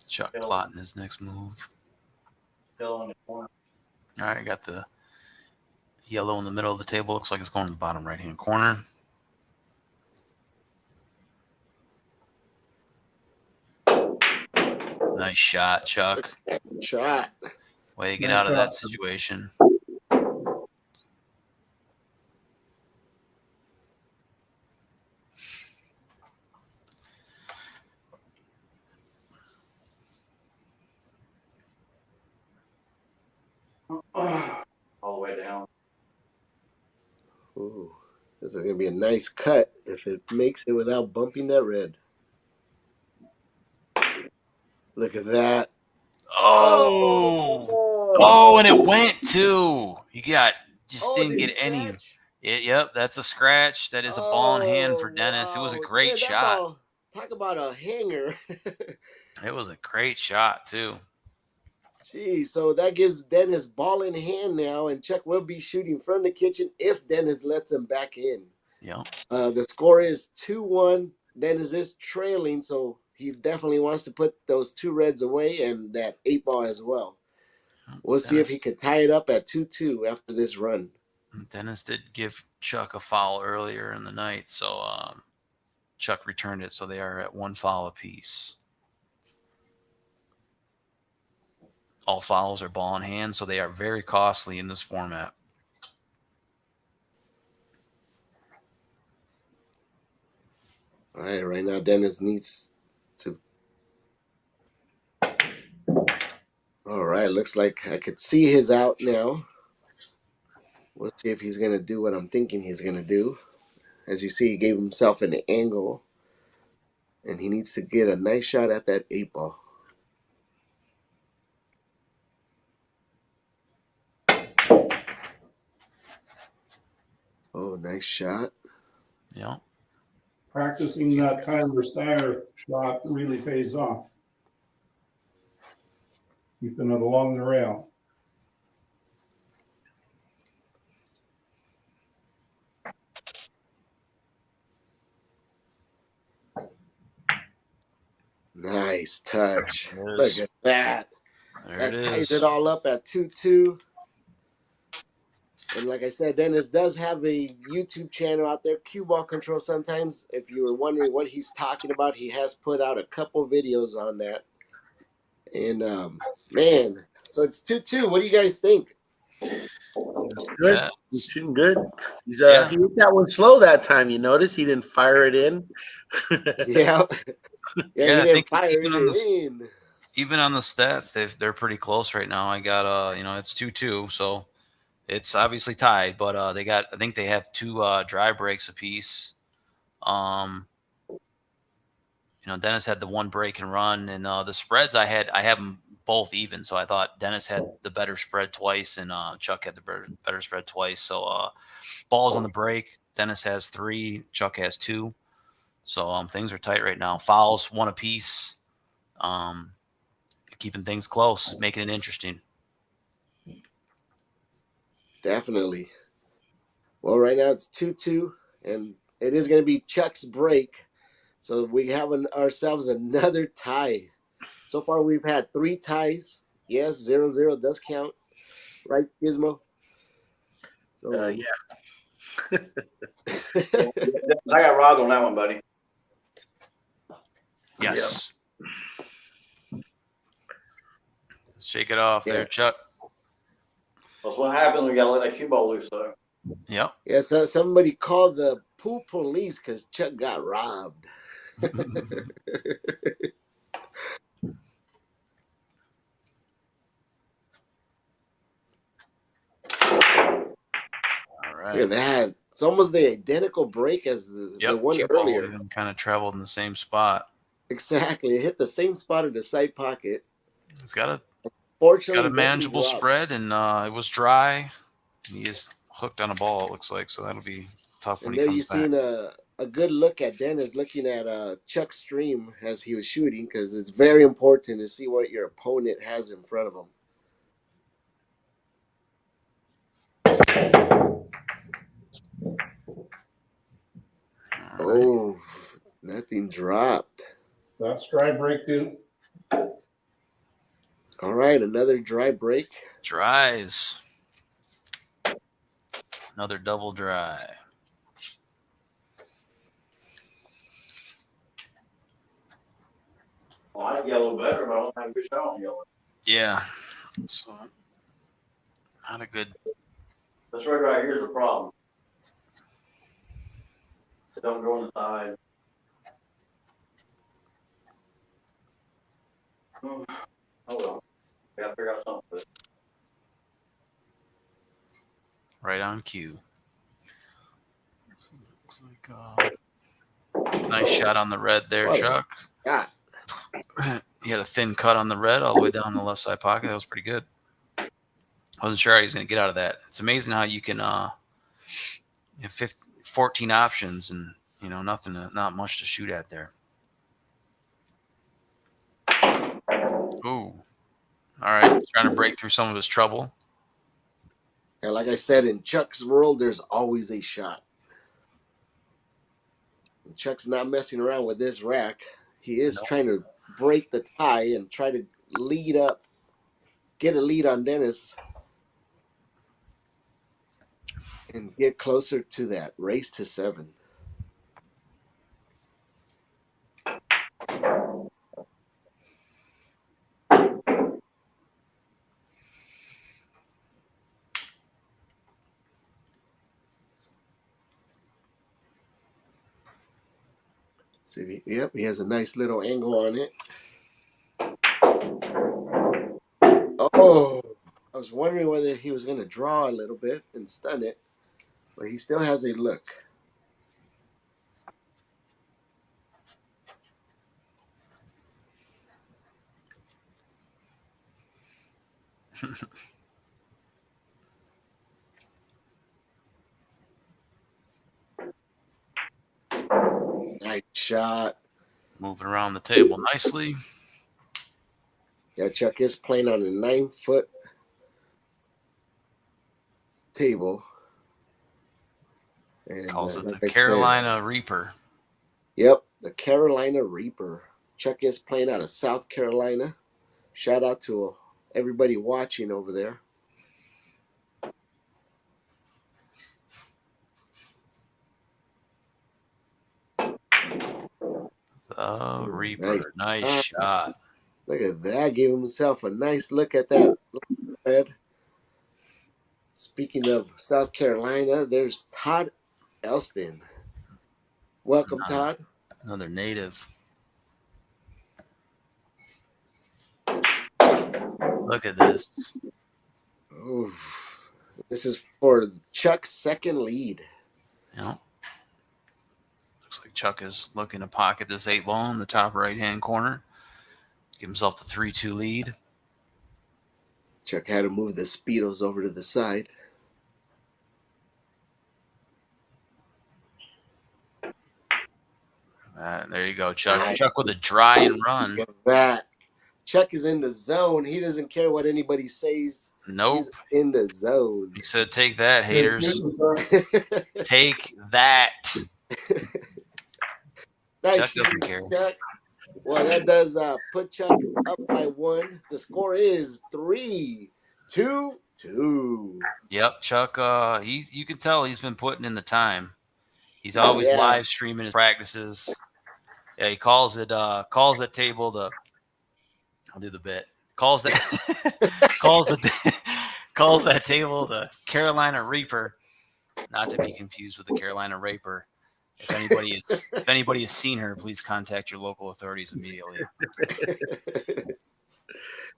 Chuck plotting his next move. Still in the corner. All right, got the yellow in the middle of the table. Looks like it's going to the bottom right-hand corner. Nice shot, Chuck. Shot. Way to get Nice out of that shot. situation. All the way down. Ooh, this is going to be a nice cut if it makes it without bumping that red. Look at that. Oh! Oh, Oh, and it went too. You just didn't did he get any. scratch? Yep, that's a scratch. That is a ball in hand for Dennis. It was a Wow. great Man, that shot. ball, talk about a hanger. It was a great shot too. Gee, so that gives Dennis ball in hand now, and Chuck will be shooting from the kitchen if Dennis lets him back in. Yep. The score is 2-1. Dennis is trailing, so he definitely wants to put those two reds away and that 8 ball as well. We'll see if he could tie it up at 2-2 after this run. Dennis did give Chuck a foul earlier in the night, so Chuck returned it, so they are at 1 foul apiece. All fouls are ball in hand, so they are very costly in this format. All right now Dennis needs to. All right, looks like I could see his out now. We'll see if he's going to do what I'm thinking he's going to do. As you see, he gave himself an angle, and he needs to get a nice shot at that 8 ball. Oh, nice shot. Yep. Practicing that Tyler Steyer shot really pays off. Keeping it along the rail. Nice touch. Look at that. There That it ties is. it all up at 2-2. And like I said, Dennis does have a YouTube channel out there, Cueball Control. Sometimes, if you were wondering what he's talking about, he has put out a couple videos on that. And man, so it's 2-2. What do you guys think? Good. Yeah. He's shooting good. He's Yeah. he hit that one slow that time. You notice he didn't fire it in. Yeah, he I didn't think fire even on it in. even on the stats, they're pretty close right now. I got it's 2-2, so it's obviously tied, but I think they have 2 dry breaks apiece. Dennis had the 1 break and run, and the spreads I have them both even. So I thought Dennis had the better spread twice, and Chuck had the better spread twice. So balls on the break. Dennis has 3. Chuck has 2. So things are tight right now. Fouls 1 apiece. Keeping things close, making it interesting. Definitely. Well, right now it's 2-2, and it is going to be Chuck's break. So we have ourselves another tie. So far, we've had 3 ties. Yes, 0-0 does count, right, Gizmo? So Yeah. I got robbed on that one, buddy. Yes. Shake it off there, Chuck. That's what happens when you gotta let that cue ball loose, though. Yep. Yeah, so somebody called the pool police because Chuck got robbed. All right. Look at that. It's almost the identical break as the one Cueball earlier. even kind of traveled in the same spot. Exactly. It hit the same spot in the side pocket. It's got a Fortunately, manageable dropped. spread, and it was dry. He is hooked on a ball, it looks like, so that'll be tough when And he there comes you've back. seen a good look at Dennis looking at Chuck's stream as he was shooting, because it's very important to see what your opponent has in front of him. All right. Oh, nothing dropped. That's dry break, dude. All right, another dry break. Dries. Another double dry. Well, I like yellow better, but I don't have a good shot on yellow. Yeah. So not a good. This right here's the problem. It don't go on the side. Oh well. We gotta figure out something. Right on cue. Looks like nice shot on the red there, What a Chuck. shot. He had a thin cut on the red all the way down the left side pocket. That was pretty good. I wasn't sure how he was going to get out of that. It's amazing how you can you have 14 options and not much to shoot at there. Ooh. All right. Trying to break through some of his trouble. And like I said, in Chuck's world, there's always a shot. And Chuck's not messing around with this rack. He is trying to break the tie and try to get a lead on Dennis, and get closer to that race to 7. See, yep, he has a nice little angle on it. Oh, I was wondering whether he was going to draw a little bit and stun it, but he still has a look. Nice shot. Moving around the table nicely. Yeah, Chuck is playing on a 9-foot table. And, Calls it like the I said, Carolina Reaper. Yep, the Carolina Reaper. Chuck is playing out of South Carolina. Shout out to everybody watching over there. The Reaper. Nice shot. Look at that. Gave himself a nice look at that red. Speaking of South Carolina, there's Todd Elston. Welcome, Todd. Another native. Look at this. Oof. This is for Chuck's second lead. Yeah. Looks like Chuck is looking to pocket this 8 ball in the top right-hand corner. Give himself the 3-2 lead. Chuck had to move the Speedos over to the side. There you go, Chuck. Nice. Chuck with a dry and run. Look at that. Chuck is in the zone. He doesn't care what anybody says. Nope. He's in the zone. He said, "Take that, haters. Nice Take that." Nice Chuck shooting, doesn't care. Chuck. Well, that does put Chuck up by 1. The score is 3-2-2. Yep, Chuck. You can tell he's been putting in the time. He's always live streaming his practices. Yeah, he calls that table the. I'll do the bit. Calls that calls that table the Carolina Reaper, not to be confused with the Carolina Raper. If anybody has seen her, please contact your local authorities immediately.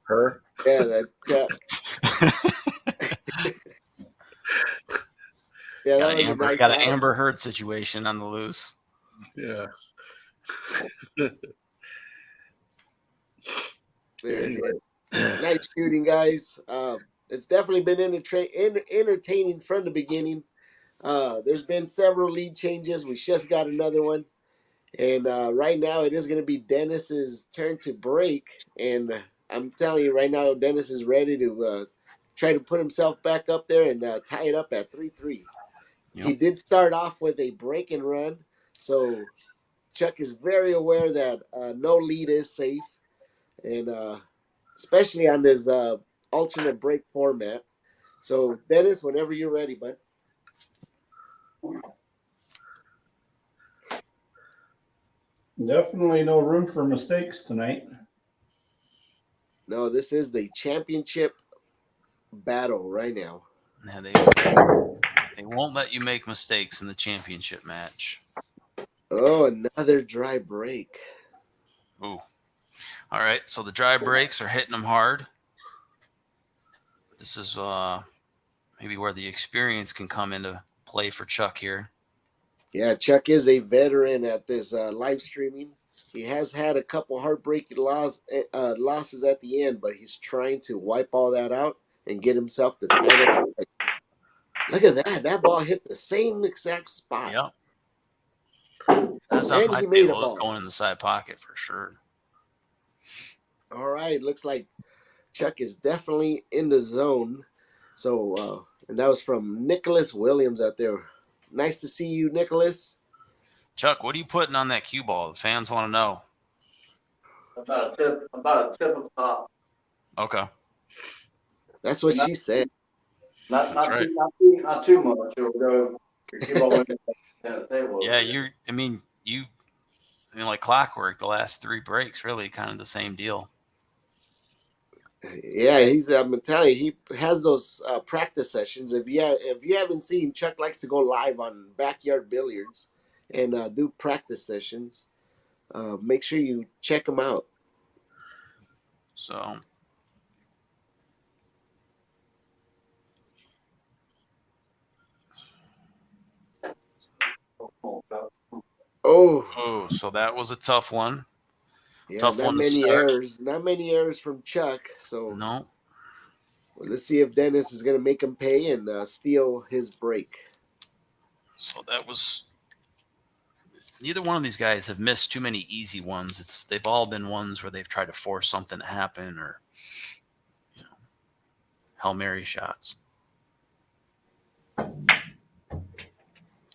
Her. Yeah, that Chuck. Yeah, that was a nice got an Amber Heard situation on the loose. Yeah. Anyway. Nice shooting, guys. It's definitely been entertaining from the beginning. There's been several lead changes. We just got another one. And right now it is going to be Dennis's turn to break. And I'm telling you right now, Dennis is ready to try to put himself back up there and tie it up at 3-3. Yep. He did start off with a break and run. So Chuck is very aware that no lead is safe. And especially on this alternate break format. So, Dennis, whenever you're ready, bud. Definitely no room for mistakes tonight. No, this is the championship battle right now. Yeah, they won't let you make mistakes in the championship match. Oh, another dry break. Ooh. All right, so the dry breaks are hitting them hard. This is maybe where the experience can come into play for Chuck here. Yeah, Chuck is a veteran at this live streaming. He has had a couple heartbreaking losses at the end, but he's trying to wipe all that out and get himself the title. Look at that. That ball hit the same exact spot. Yep. That's not my table. It's going in the side pocket for sure. All right. Looks like Chuck is definitely in the zone. So, and that was from Nicholas Williams out there. Nice to see you, Nicholas. Chuck, what are you putting on that cue ball? The fans want to know. About a tip of top. Okay. That's what she said. Not too much. It'll go. Yeah, like clockwork. The last 3 breaks, really, kind of the same deal. Yeah, I'm telling you, he has those practice sessions. If you haven't seen, Chuck likes to go live on Backyard Billiards and do practice sessions. Make sure you check him out. So. Oh, so that was a tough one. Yeah, tough not one many to start. errors. Not many errors from Chuck. So no. Well, let's see if Dennis is going to make him pay and steal his break. So that was. Neither one of these guys have missed too many easy ones. They've all been ones where they've tried to force something to happen or, Hail Mary shots.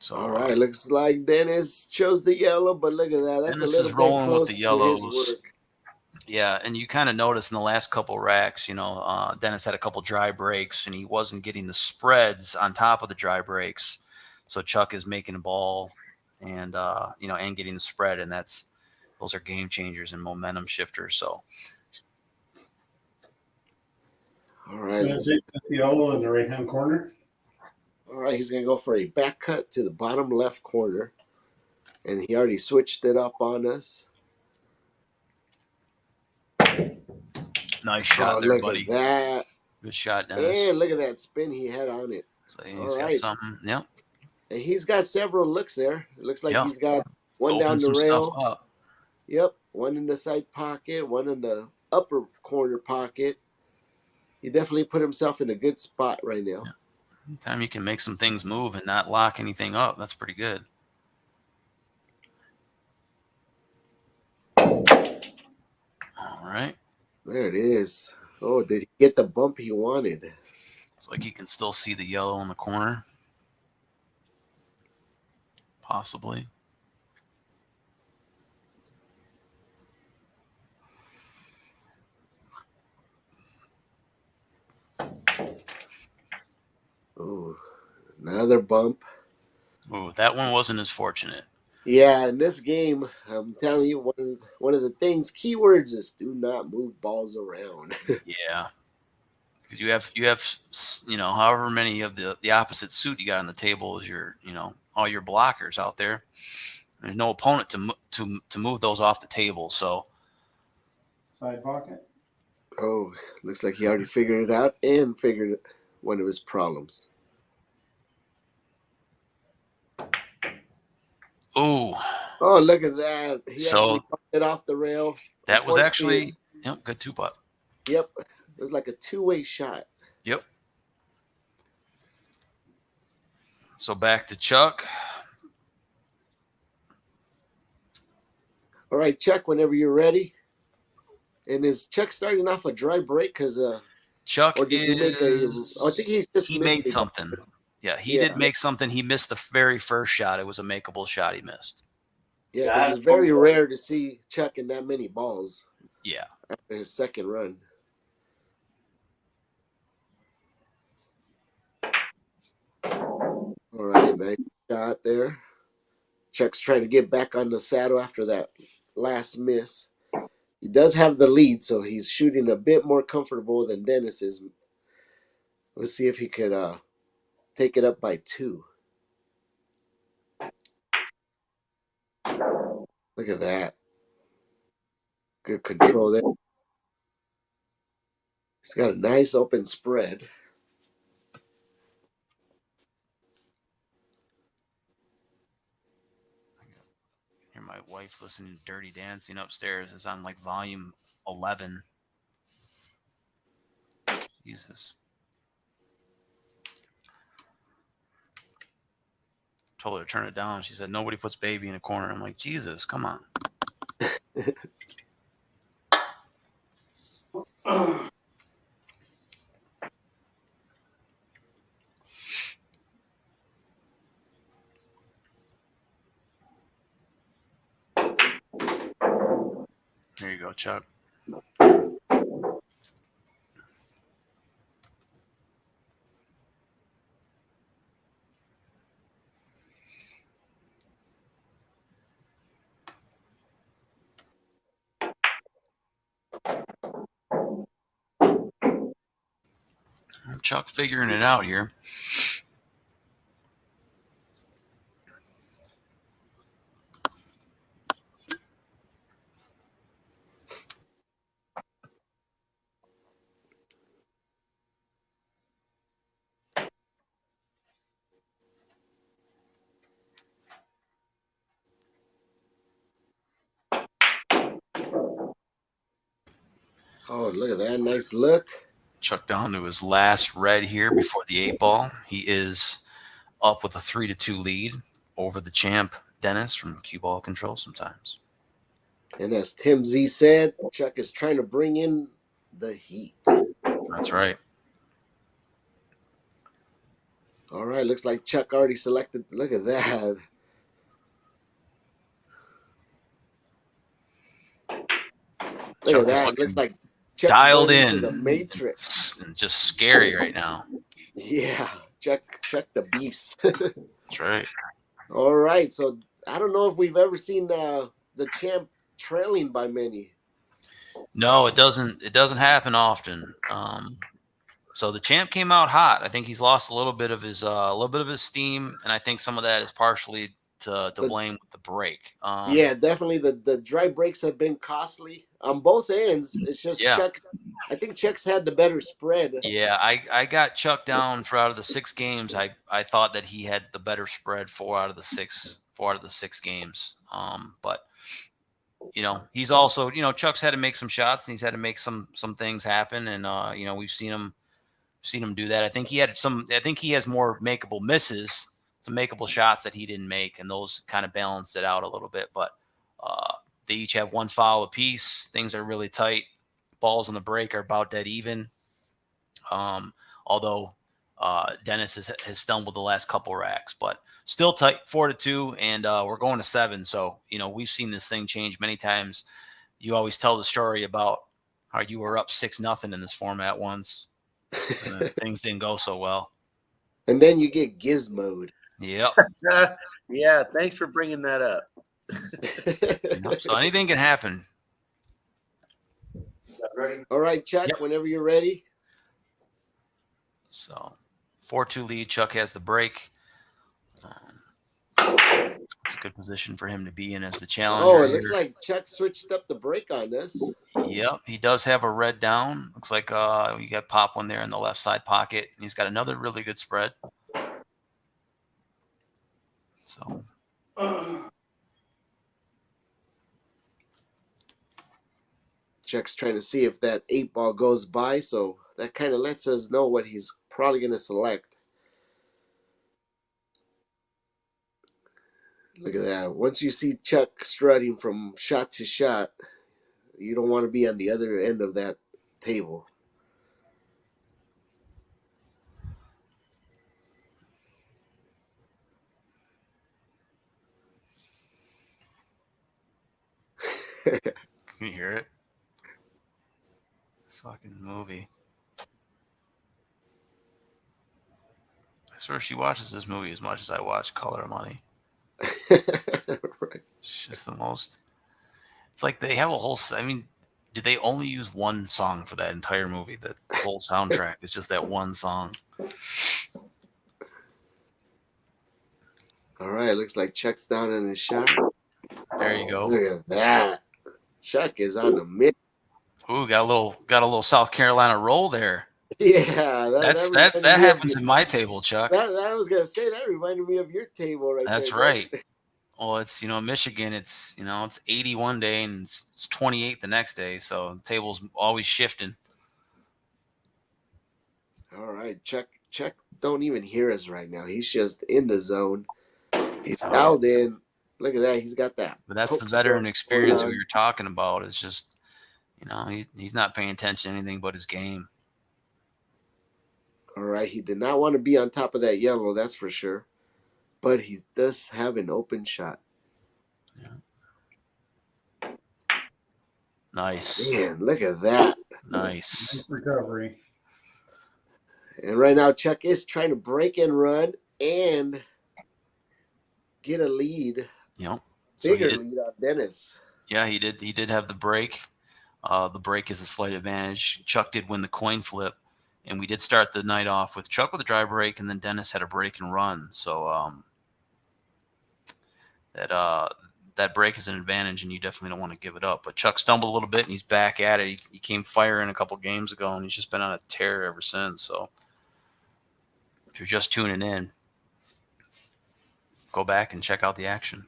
So, all right, looks like Dennis chose the yellow, but look at that. That's Dennis a little is rolling bit close with the yellows. to his work. Yeah, and you kind of notice in the last couple racks, Dennis had a couple dry breaks, and he wasn't getting the spreads on top of the dry breaks. So Chuck is making a ball and, and getting the spread, and those are game changers and momentum shifters. So. All right. The yellow in the right-hand corner. All right, he's going to go for a back cut to the bottom left corner. And he already switched it up on us. Nice shot there, buddy. Look at that. Good shot, Dennis. And look at that spin he had on it. So he's got something. Yep. And he's got several looks there. It looks like he's got one Open down the some rail. Stuff up. Yep. One in the side pocket, one in the upper corner pocket. He definitely put himself in a good spot right now. Anytime you can make some things move and not lock anything up, that's pretty good. All right. There it is. Oh, did he get the bump he wanted? It's like you can still see the yellow in the corner. Possibly. Oh, another bump. Ooh, that one wasn't as fortunate. Yeah, in this game, I'm telling you, one of the things, keywords is do not move balls around. Yeah. Because you have however many of the opposite suit you got on the table is your all your blockers out there. There's no opponent to move those off the table. So Side pocket. Oh, looks like he already figured it out and figured one of his problems. ooh, Oh, look at that. He So- actually bumped it off the rail. that was Unfortunately, actually good two putt. Yep. It was like a two-way shot. Yep. So back to Chuck. All right, Chuck, whenever you're ready. And is Chuck starting off a dry break? Because Chuck or did he make a? I think he just he missed made it. something. Yeah, he did make something. He missed the very first shot. It was a makeable shot he missed. Yeah, because it's very rare to see Chuck in that many balls Yeah. after his second run. All right, nice shot there. Chuck's trying to get back on the saddle after that last miss. He does have the lead, so he's shooting a bit more comfortable than Dennis is. Let's see if he could take it up by 2. Look at that. Good control there. He's got a nice open spread. Hear my wife listening to Dirty Dancing upstairs. It's on like volume 11. Jesus. Told her to turn it down. She said, nobody puts baby in a corner. I'm like, Jesus, come on. Here you go, Chuck. Chuck figuring it out here. Oh, look at that. Nice look. Chuck down to his last red here before the 8-ball. He is up with a 3-2 lead over the champ, Dennis, from Cueball Control sometimes. And as Tim Z said, Chuck is trying to bring in the heat. That's right. All right, looks like Chuck already selected. Look at that. Look at that. Looks like Chuck's dialed going in. into the Matrix. It's just scary right now. Yeah, Chuck the beast. That's right. All right, so I don't know if we've ever seen the champ trailing by many. No, it doesn't. It doesn't happen often. So the champ came out hot. I think he's lost a little bit of his steam, and I think some of that is partially to blame with the break. Yeah, definitely the dry breaks have been costly on both ends. It's just Chuck. I think Chuck's had the better spread. Yeah, I got Chuck down for out of the 6 games. I thought that he had the better spread 4 out of the 6 games. But he's also, Chuck's had to make some shots and he's had to make some things happen. And, we've seen him do that. I think he has more makeable misses, some makeable shots that he didn't make. And those kind of balanced it out a little bit, but, they each have one foul apiece. Things are really tight. Balls on the break are about dead even. Although Dennis has stumbled the last couple racks, but still tight, 4-2, and we're going to 7. So we've seen this thing change many times. You always tell the story about how you were up 6-0 in this format once, and things didn't go so well. And then you get gizmoed. Yep. Yeah. Thanks for bringing that up. Yep. So anything can happen. Ready? All right, Chuck, Yep. whenever you're ready. So 4-2 lead. Chuck has the break. It's a good position for him to be in as the challenger. Oh, it looks like Chuck switched up the break on us. Yep, he does have a red down. Looks like you got pop one there in the left side pocket. He's got another really good spread. So Chuck's trying to see if that 8-ball goes by, so that kind of lets us know what he's probably going to select. Look at that. Once you see Chuck strutting from shot to shot, you don't want to be on the other end of that table. can you hear it? This fucking movie. I swear she watches this movie as much as I watch Color of Money. Right. It's just the most. It's like they have a whole. I mean, did they only use one song for that entire movie? That whole soundtrack is just that one song. All right, looks like Chuck's down in his shot. There you go. Look at that. Chuck is on the mid. Ooh, got a little South Carolina roll there. Yeah, that happens in my table, Chuck. That I was gonna say that reminded me of your table right That's there. right. Well, it's Michigan. It's it's 80 one day and it's 28 the next day, so the table's always shifting. All right, Chuck don't even hear us right now. He's just in the zone. He's dialed in. Look at that. He's got that. But that's the veteran experience we were talking about. It's just he's not paying attention to anything but his game. All right, he did not want to be on top of that yellow, that's for sure. But he does have an open shot. Yeah. Nice. Man, look at that. Nice recovery. And right now, Chuck is trying to break and run and get a lead. Yep. Bigger lead on Dennis. Yeah, he did. He did have the break. The break is a slight advantage. Chuck did win the coin flip, and we did start the night off with Chuck with a dry break, and then Dennis had a break and run. So that break is an advantage, and you definitely don't want to give it up. But Chuck stumbled a little bit, and he's back at it. He came firing a couple games ago, and he's just been on a tear ever since. So if you're just tuning in, go back and check out the action.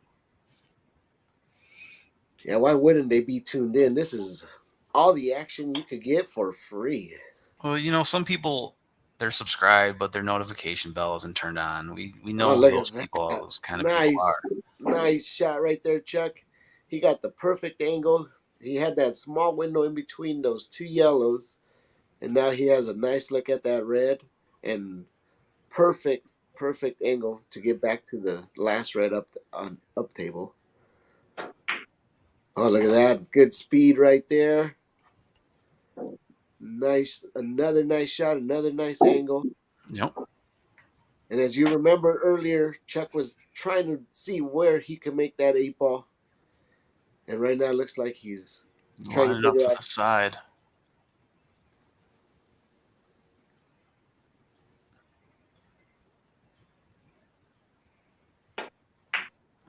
Yeah, why wouldn't they be tuned in? This is all the action you could get for free. Well, some people, they're subscribed, but their notification bell isn't turned on. We know who those people, those kind of people are. Nice shot right there, Chuck. He got the perfect angle. He had that small window in between those two yellows, and now he has a nice look at that red and perfect angle to get back to the last red up table. Oh, look at that. Good speed right there. Nice. Another nice shot. Another nice angle. Yep. And as you remember earlier, Chuck was trying to see where he could make that 8-ball. And right now it looks like he's trying to figure out. The side.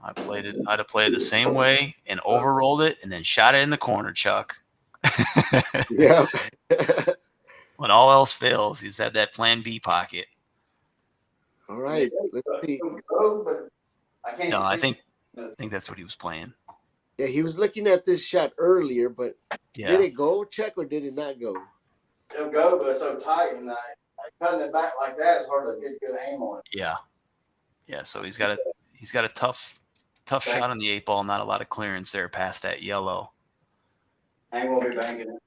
I'd have played it the same way and overrolled it and then shot it in the corner, Chuck. Yeah. When all else fails, he's had that plan B pocket. All right, let's see. No, I think that's what he was playing. Yeah, he was looking at this shot earlier, but Yeah. did it go, Chuck, or did it not go? It'll go, but it's so tight, and cutting it back like that is hard to get good aim on it. Yeah. Yeah. So he's got a tough shot on the 8 ball. Not a lot of clearance there past that yellow. Ain't gonna be banking it.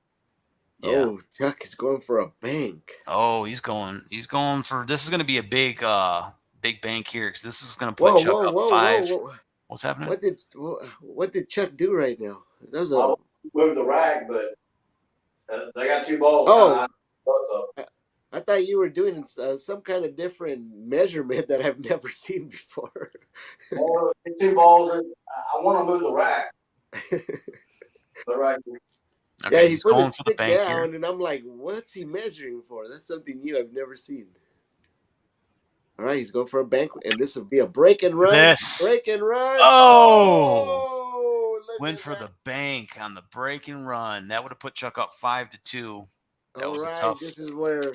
Yeah. Oh, Chuck is going for a bank. Oh, he's going for, this is going to be a big bank here, because this is going to put Chuck up 5. Whoa. What's happening? What did Chuck do right now? That was I'll move the rack, but they got 2 balls. Oh, So. I thought you were doing some kind of different measurement that I've never seen before. Well, 2 balls. I want to move the rack. The rack. Okay, yeah, he he's put going his for the stick bank down, here. and I'm like, what's he measuring for? That's something new I've never seen. All right, he's going for a bank, and this will be a break and run. Break and run. Oh! Went for the bank on the break and run. That would have put Chuck up 5-2. That was a tough. This is where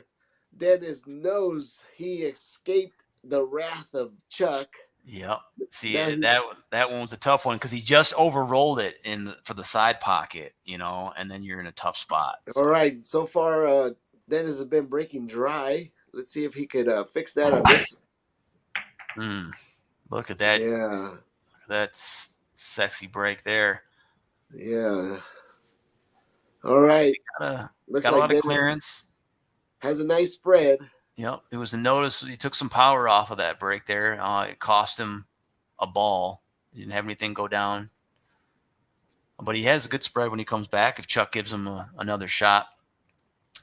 Dennis knows he escaped the wrath of Chuck. Yep. See, that one was a tough one because he just overrolled it for the side pocket, and then you're in a tough spot. So. All right. So far, Dennis has been breaking dry. Let's see if he could fix that on this. Look at that. Yeah. That's sexy break there. Yeah. All right. Looks got like a lot of clearance. Has a nice spread. Yep. It was a notice. He took some power off of that break there. It cost him a ball. He didn't have anything go down. But he has a good spread when he comes back if Chuck gives him another shot.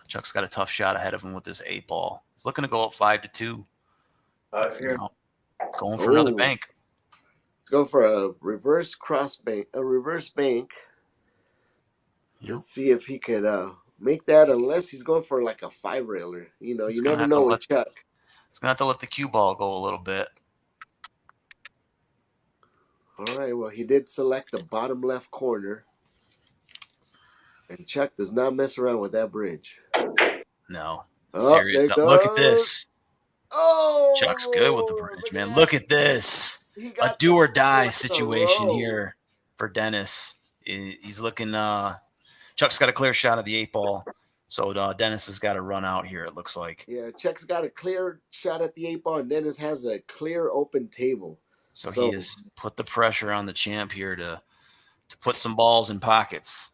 Chuck's got a tough shot ahead of him with this 8 ball. He's looking to go up 5-2. Going for another bank. Let's go for a reverse bank. Yep. Let's see if he could make that, unless he's going for like a 5-railer. You never know with Chuck. He's going to have to let the cue ball go a little bit. All right, well, he did select the bottom left corner. And Chuck does not mess around with that bridge. No. Serious. Look at this. Oh! Chuck's good with the bridge, man. Look at this. A do or die situation here for Dennis. He's looking Chuck's got a clear shot of the 8 ball. So Dennis has got to run out here, it looks like. Yeah, Chuck's got a clear shot at the 8 ball, and Dennis has a clear open table. So he has put the pressure on the champ here to put some balls in pockets.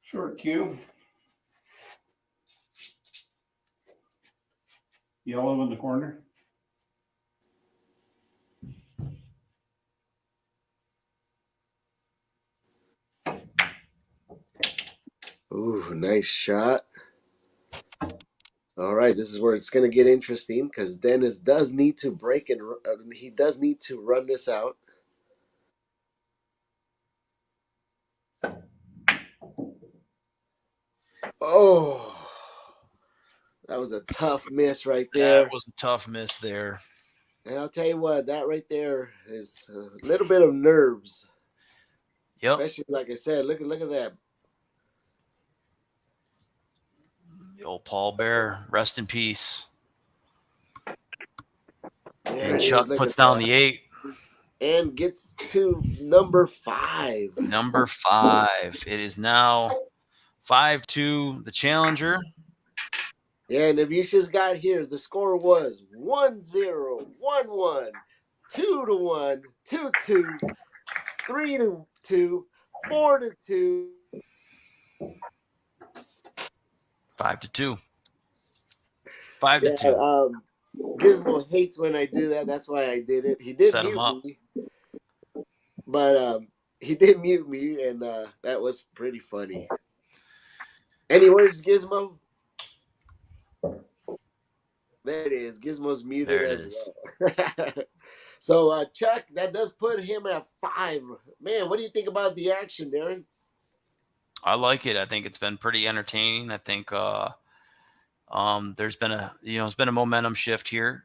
Short cue. Yellow in the corner. Ooh, nice shot. All right, this is where it's going to get interesting because Dennis does need to break and he does need to run this out. Oh, that was a tough miss right there. That was a tough miss there. And I'll tell you what, that right there is a little bit of nerves. Yep. Especially, like I said, look at that. The old Paul Bear, rest in peace. And Chuck puts down the 8. And gets to number 5. Number 5. It is now 5-2, the challenger. Yeah, and if you just got here, the score was 1-0, 1-1, 2-1, 2-2, 3-2, 4-2. 5-2. 5-2. Yeah, Gizmo hates when I do that. That's why I did it. He did mute me. But he did mute me, and that was pretty funny. Any words, Gizmo? There it is. Gizmo's muted as well. So, Chuck, that does put him at 5. Man, what do you think about the action, Darren? I like it. I think it's been pretty entertaining. I think there's been it's been a momentum shift here.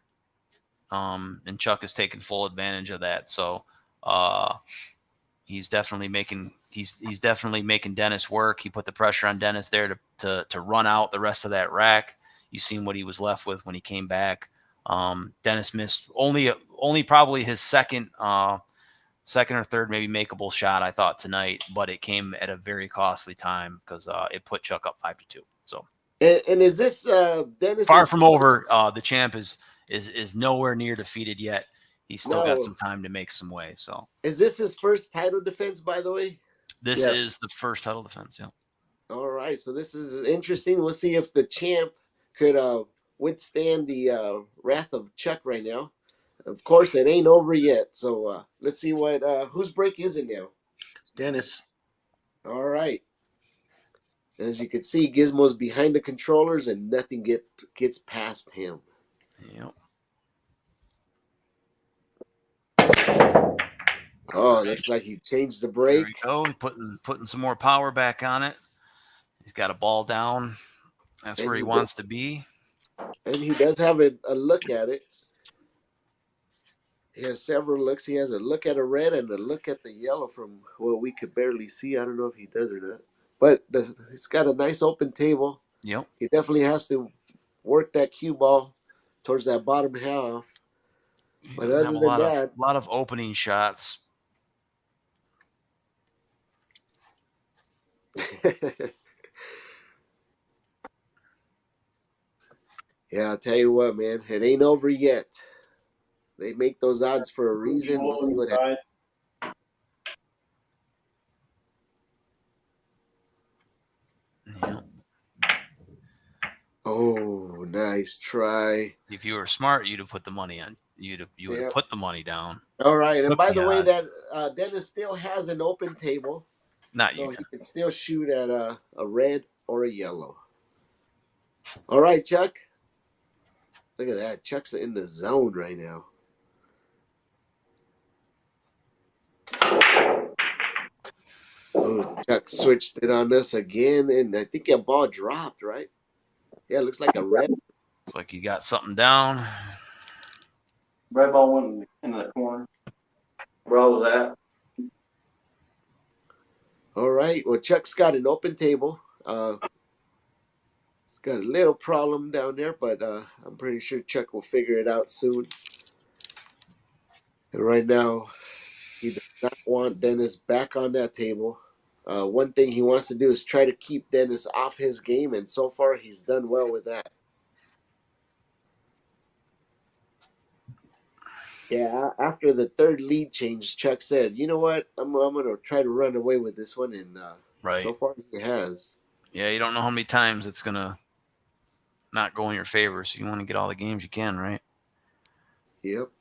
And Chuck has taken full advantage of that. So he's definitely making Dennis work. He put the pressure on Dennis there to run out the rest of that rack. You've seen what he was left with when he came back. Dennis missed only probably his second or third maybe makeable shot, I thought, tonight, but it came at a very costly time because it put Chuck up 5-2. So And is this Dennis? far from over. The champ is nowhere near defeated yet. He's still got No. some time to make some way. So Is this his first title defense, by the way? this Yeah. is the first title defense. Yeah. All right, so this is interesting. We'll see if the champ could withstand the wrath of Chuck right now. Of course, it ain't over yet. So let's see what whose break is it now. Dennis. All right. As you can see, Gizmo's behind the controllers and nothing gets past him. Yep. Oh, looks like he changed the There break. we go. Putting some more power back on it. He's got a ball down. That's And where he he wants to be. And he does have a look at it. He has several looks. He has a look at a red and a look at the yellow from what we could barely see. I don't know if he does or not. But he's got a nice open table. Yep. He definitely has to work that cue ball towards that bottom half. But other than that, a lot of opening shots. yeah, I'll tell you what, man, it ain't over yet. They make those odds for a reason. We'll see what happens. Yeah. Oh, nice try. If you were smart, you'd have put the money on. You would have put the money down. All right, and by the way, odds. that Dennis still has an open table. Not so you. he can still shoot at a red or a yellow. All right, Chuck. Look at that. Chuck's in the zone right now. Oh, Chuck switched it on us again, and I think a ball dropped, right? Yeah, it looks like a red. Looks like you got something down. Red ball went in the corner. Where I was at. All right. Well, Chuck's got an open table. It's got a little problem down there, but I'm pretty sure Chuck will figure it out soon. And right now, he does not want Dennis back on that table. One thing he wants to do is try to keep Dennis off his game, and so far he's done well with that. Yeah, after the third lead change, Chuck said, "You know what? I'm going to try to run away with this one," and Right. so far he has. Yeah, you don't know how many times it's gonna not go in your favor, so you want to get all the games you can, right? Yep.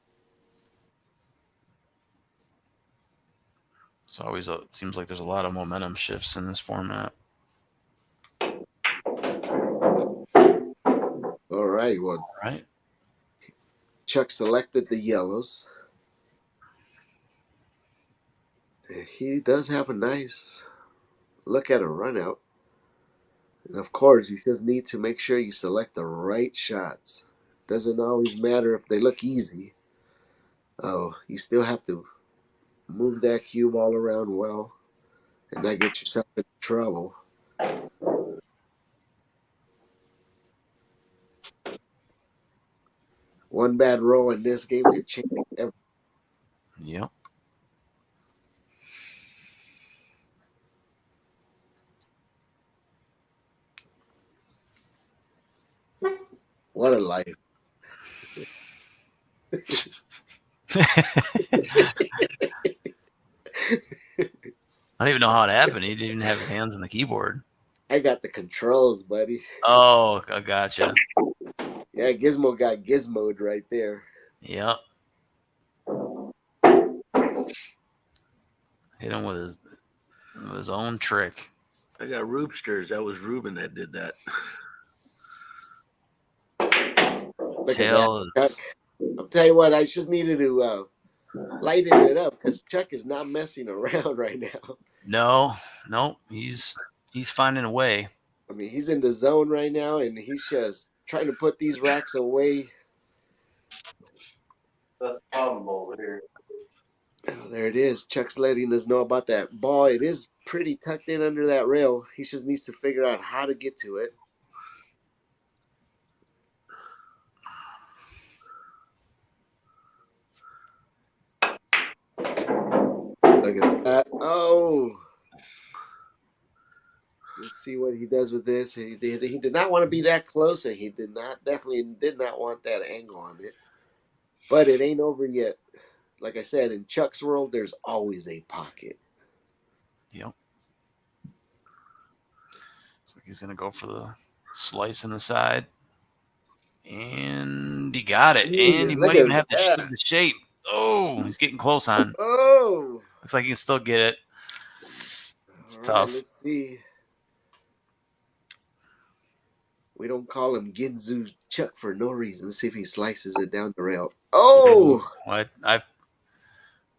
It's always it seems like there's a lot of momentum shifts in this format. All right. Well, All right. Chuck selected the yellows. He does have a nice look at a run out. And of course, you just need to make sure you select the right shots. Doesn't always matter if they look easy. Oh, you still have to move that cue ball around well and not get yourself into trouble. One bad roll in this game could change everything. Yep. What a life. I don't even know how it happened. He didn't even have his hands on the keyboard. I got the controls, buddy. Oh, I gotcha. Yeah, Gizmo got gizmoed right there. Yep. Hit him with his own trick. I got Rubsters. That was Ruben that did that. Look Tail at that. is I'll tell you what, I just needed to lighten it up because Chuck is not messing around right now. No, he's finding a way. I mean, he's in the zone right now, and he's just trying to put these racks away. That's the problem over here. Oh, there it is. Chuck's letting us know about that ball. It is pretty tucked in under that rail. He just needs to figure out how to get to it. Look at that. Oh. Let's see what he does with this. He did not want to be that close, and he definitely did not want that angle on it. But it ain't over yet. Like I said, in Chuck's world, there's always a pocket. Yep. Looks like he's gonna go for the slice in the side, and he got it. And he Look might even at have that. the shape. Oh, he's getting close on. Oh. Looks like he can still get it. It's All tough. right, let's see. We don't call him Ginzu Chuck for no reason. Let's see if he slices it down the rail. Oh! What? I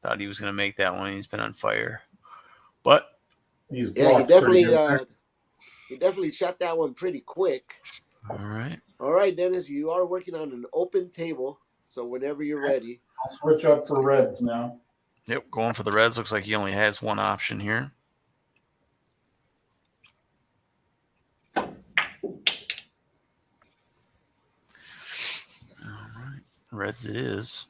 thought he was going to make that one. He's been on fire. But He's yeah, blocked pretty good. he definitely shot that one pretty quick. all right. All right, Dennis, you are working on an open table, so whenever you're ready. I'll switch up for reds now. Yep, going for the reds. Looks like he only has one option here. All right. Reds it is.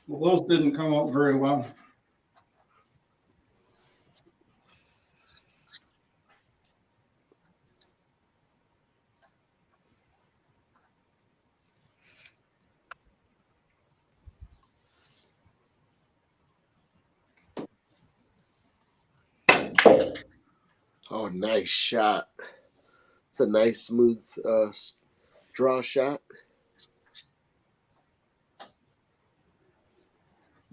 Well, those didn't come out very well. Oh, nice shot. It's a nice, smooth draw shot.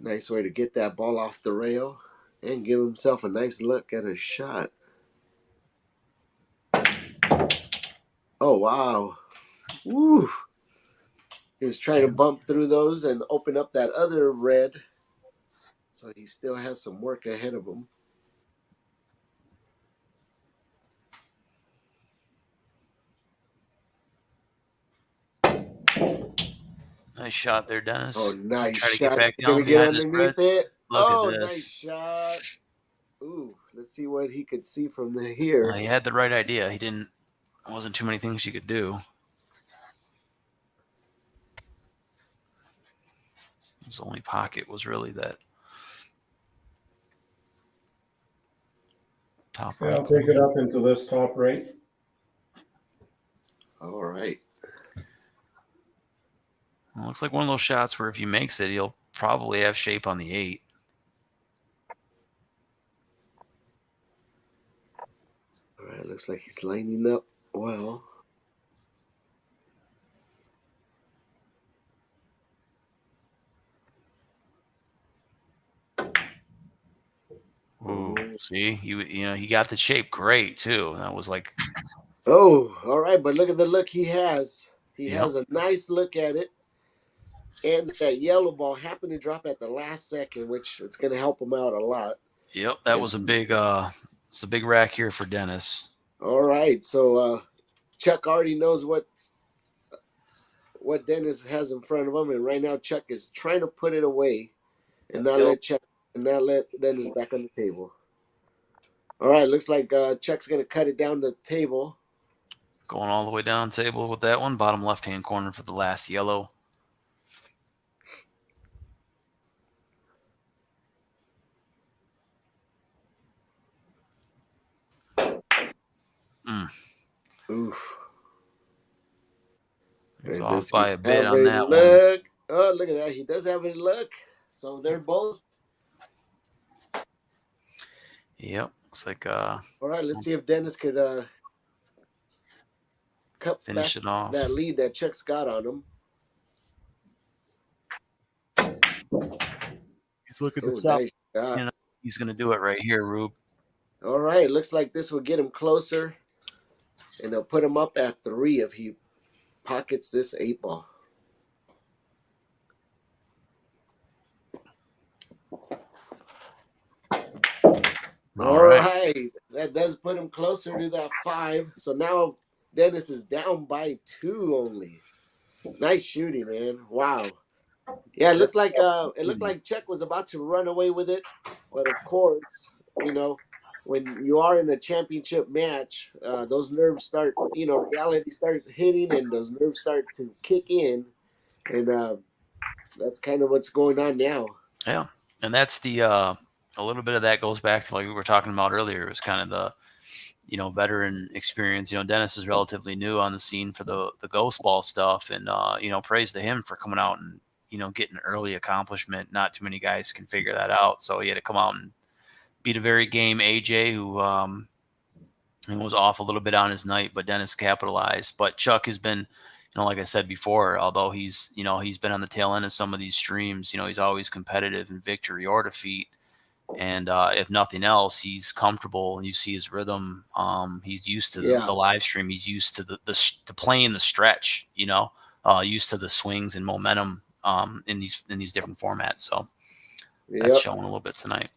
Nice way to get that ball off the rail and give himself a nice look at a shot. Oh, wow. Woo. He was trying to bump through those and open up that other red. So he still has some work ahead of him. Nice shot there, Dennis. Oh, nice Try to shot. get back You're down going to get behind this red. underneath it. Look Oh, at this. nice shot. Ooh, let's see what he could see from here. Well, he had the right idea. Wasn't too many things you could do. His only pocket was really that top right. Yeah, I'll take it up into this top right. All right. Well, looks like one of those shots where if he makes it, he'll probably have shape on the 8. All right, looks like he's lining up well. Ooh, see, he got the shape great too. That was like, oh, all right, but look at the look he has. He has a nice look at it, and that yellow ball happened to drop at the last second, which it's going to help him out a lot. Yep, that was a big, it's a big rack here for Dennis. All right, so Chuck already knows what Dennis has in front of him, and right now Chuck is trying to put it away, and not let Dennis back on the table. All right, looks like Chuck's going to cut it down the table. Going all the way down the table with that one. Bottom left-hand corner for the last yellow. Oof. He's off by a bit on that one. Oh, look at that. He does have a look. So they're both. Yep. Looks like all right, let's see if Dennis could cut Finish back it off. that lead that Chuck's got on him. He's looking to Oh, stop. nice shot. You know, he's going to do it right here, Rube. All right, looks like this will get him closer, and they'll put him up at 3 if he pockets this 8-ball. All right. That does put him closer to that 5. So now Dennis is down by 2 only. Nice shooting, man. Wow. Yeah, it looked like Czech was about to run away with it, but of course, when you are in a championship match, those nerves start, reality start hitting, and those nerves start to kick in, and that's kind of what's going on now. Yeah, and that's the a little bit of that goes back to like we were talking about earlier. It was kind of the veteran experience. Dennis is relatively new on the scene for the ghost ball stuff, and praise to him for coming out and getting early accomplishment. Not too many guys can figure that out, so he had to come out and beat a very game AJ who was off a little bit on his night, but Dennis capitalized. But Chuck has been, like I said before, although he's been on the tail end of some of these streams, he's always competitive in victory or defeat. And if nothing else, he's comfortable, and you see his rhythm. He's used to the live stream. He's used to the playing the stretch. Used to the swings and momentum in these different formats. So that's showing a little bit tonight.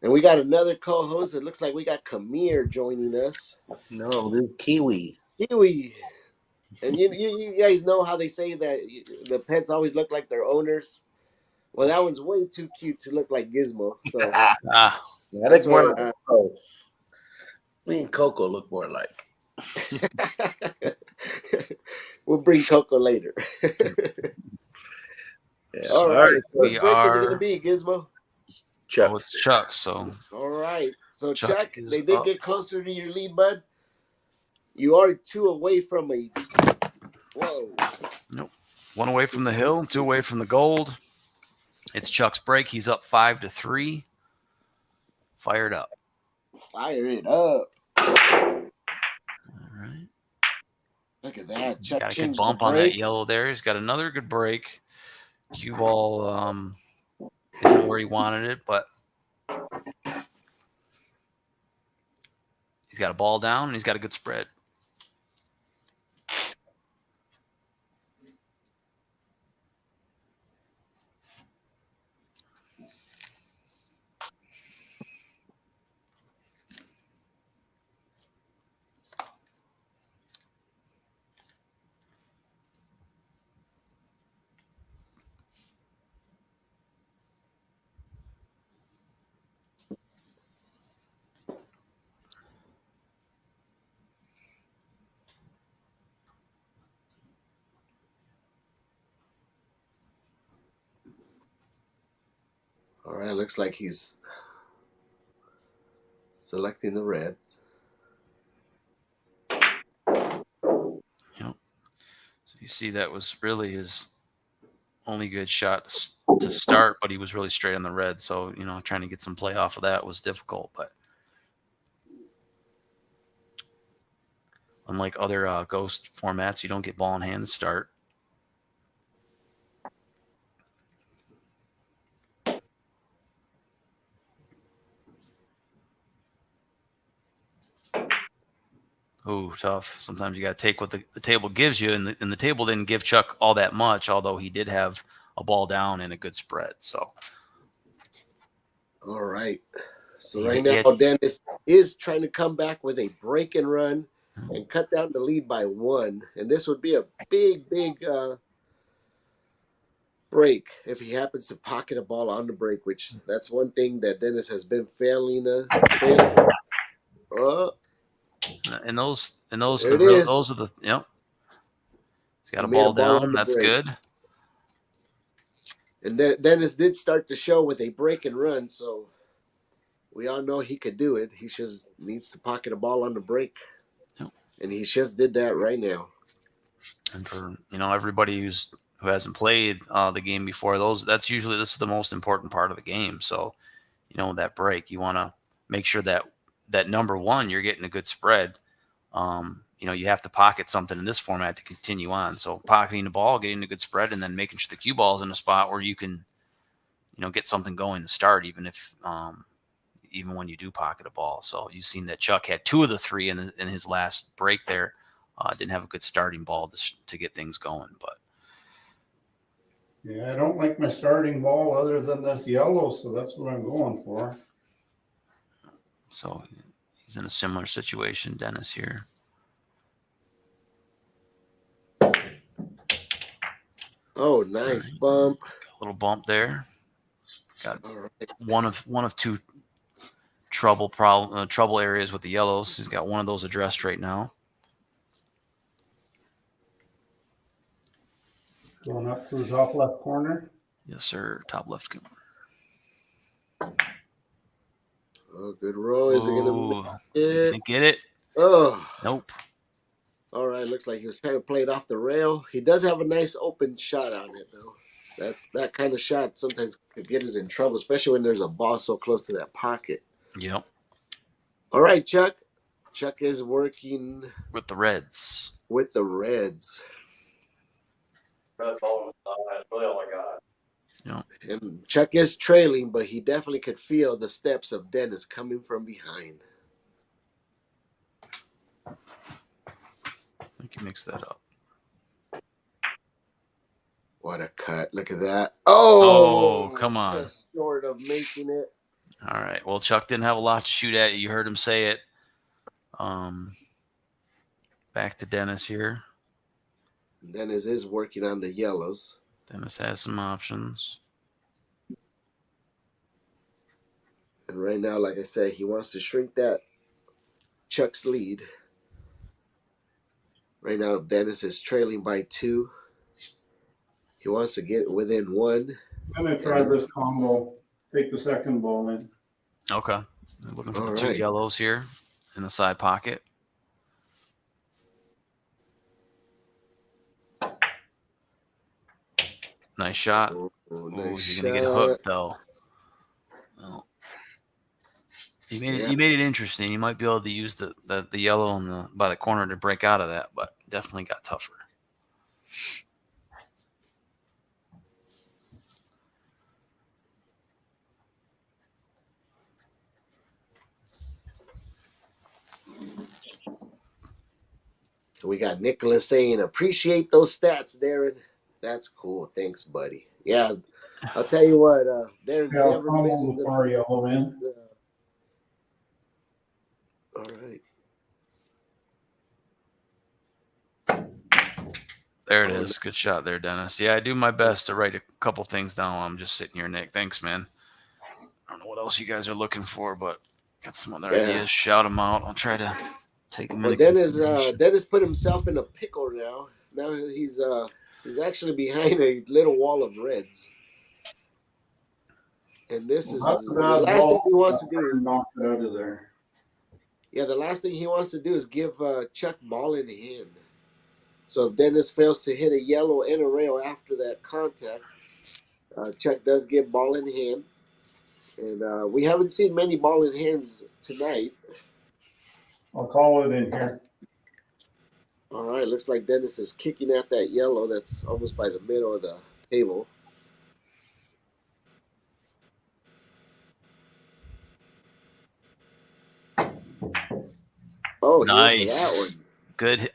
And we got another co-host. It looks like we got Kamir joining us. No, this Kiwi. Kiwi. And you guys know how they say that the pets always look like their owners. Well, that one's way too cute to look like Gizmo. So that's more like me and Coco look more like. We'll bring Coco later. All right. Which break is it going to be, Gizmo? Chuck. Oh, it's Chuck. So all right. So Chuck, they did get closer to your lead, bud. You are 2 away from a. Whoa. Nope. 1 away from the hill, 2 away from the gold. It's Chuck's break. He's up 5-3. Fire it up. Fire it up. All right. Look at that. Chuck got a good bump on that yellow there. He's got another good break. Cueball isn't where he wanted it, but he's got a ball down and he's got a good spread. All right, looks like he's selecting the red. Yep. So you see that was really his only good shot to start, but he was really straight on the red. So, trying to get some play off of that was difficult. But unlike other ghost formats, you don't get ball in hand to start. Oh, tough. Sometimes you got to take what the table gives you, and the table didn't give Chuck all that much, although he did have a ball down and a good spread. So, all right. So right now, Dennis is trying to come back with a break and run and cut down the lead by 1. And this would be a big break if he happens to pocket a ball on the break, which that's one thing that Dennis has been failing. And those are the yep. He's got a ball down. That's good. And Dennis did start the show with a break and run, so we all know he could do it. He just needs to pocket a ball on the break. Yep. And he just did that right now. And for everybody who hasn't played the game before, this is the most important part of the game. So, that break, you want to make sure that number 1, you're getting a good spread. you have to pocket something in this format to continue on. So pocketing the ball, getting a good spread, and then making sure the cue ball is in a spot where you can, get something going to start, even when you do pocket a ball. So you've seen that Chuck had 2 of the 3 in his last break there. Didn't have a good starting ball to get things going, but. Yeah, I don't like my starting ball other than this yellow, so that's what I'm going for. So he's in a similar situation, Dennis, here. Oh, nice bump. Got a little bump there. Got one of 2 trouble areas with the yellows. He's got one of those addressed right now. Going up to the top left corner. Yes, sir. Top left corner. Oh, good roll. Is it going to Didn't get it? Oh. Nope. All right. Looks like he was trying to play it off the rail. He does have a nice open shot on it, though. That kind of shot sometimes could get us in trouble, especially when there's a ball so close to that pocket. Yep. All right, Chuck. Chuck is working with the Reds. That's all that's really all I got. Yeah. And Chuck is trailing, but he definitely could feel the steps of Dennis coming from behind. I think he mixed that up. What a cut. Look at that. Oh, come on. Just short of making it. All right. Well, Chuck didn't have a lot to shoot at. You heard him say it. Back to Dennis here. Dennis is working on the yellows. Dennis has some options. And right now, like I said, he wants to shrink that Chuck's lead. Right now, Dennis is trailing by 2. He wants to get within 1. I'm going to try this combo. Take the second ball in. Okay. I'm looking for the 2 yellows here in the side pocket. Nice shot. Nice You're going to get hooked, though. Well, you made it interesting. You might be able to use the yellow by the corner to break out of that, but definitely got tougher. We got Nicholas saying, appreciate those stats, Darren. That's cool. Thanks, buddy. Yeah, I'll tell you what, Darren never misses the far yellow in. All right. There it is. Good shot there, Dennis. Yeah, I do my best to write a couple things down while I'm just sitting here, Nick. Thanks, man. I don't know what else you guys are looking for, but got some other ideas. Shout them out. I'll try to take them into consideration. Dennis put himself in a pickle now. Now he's actually behind a little wall of Reds. And this is the last thing he wants to do. Knock it out of there. Yeah, the last thing he wants to do is give Chuck ball in hand. So if Dennis fails to hit a yellow and a rail after that contact, Chuck does get ball in hand. And we haven't seen many ball in hands tonight. I'll call it in here. All right, looks like Dennis is kicking at that yellow that's almost by the middle of the table. Oh, nice. That one. Good.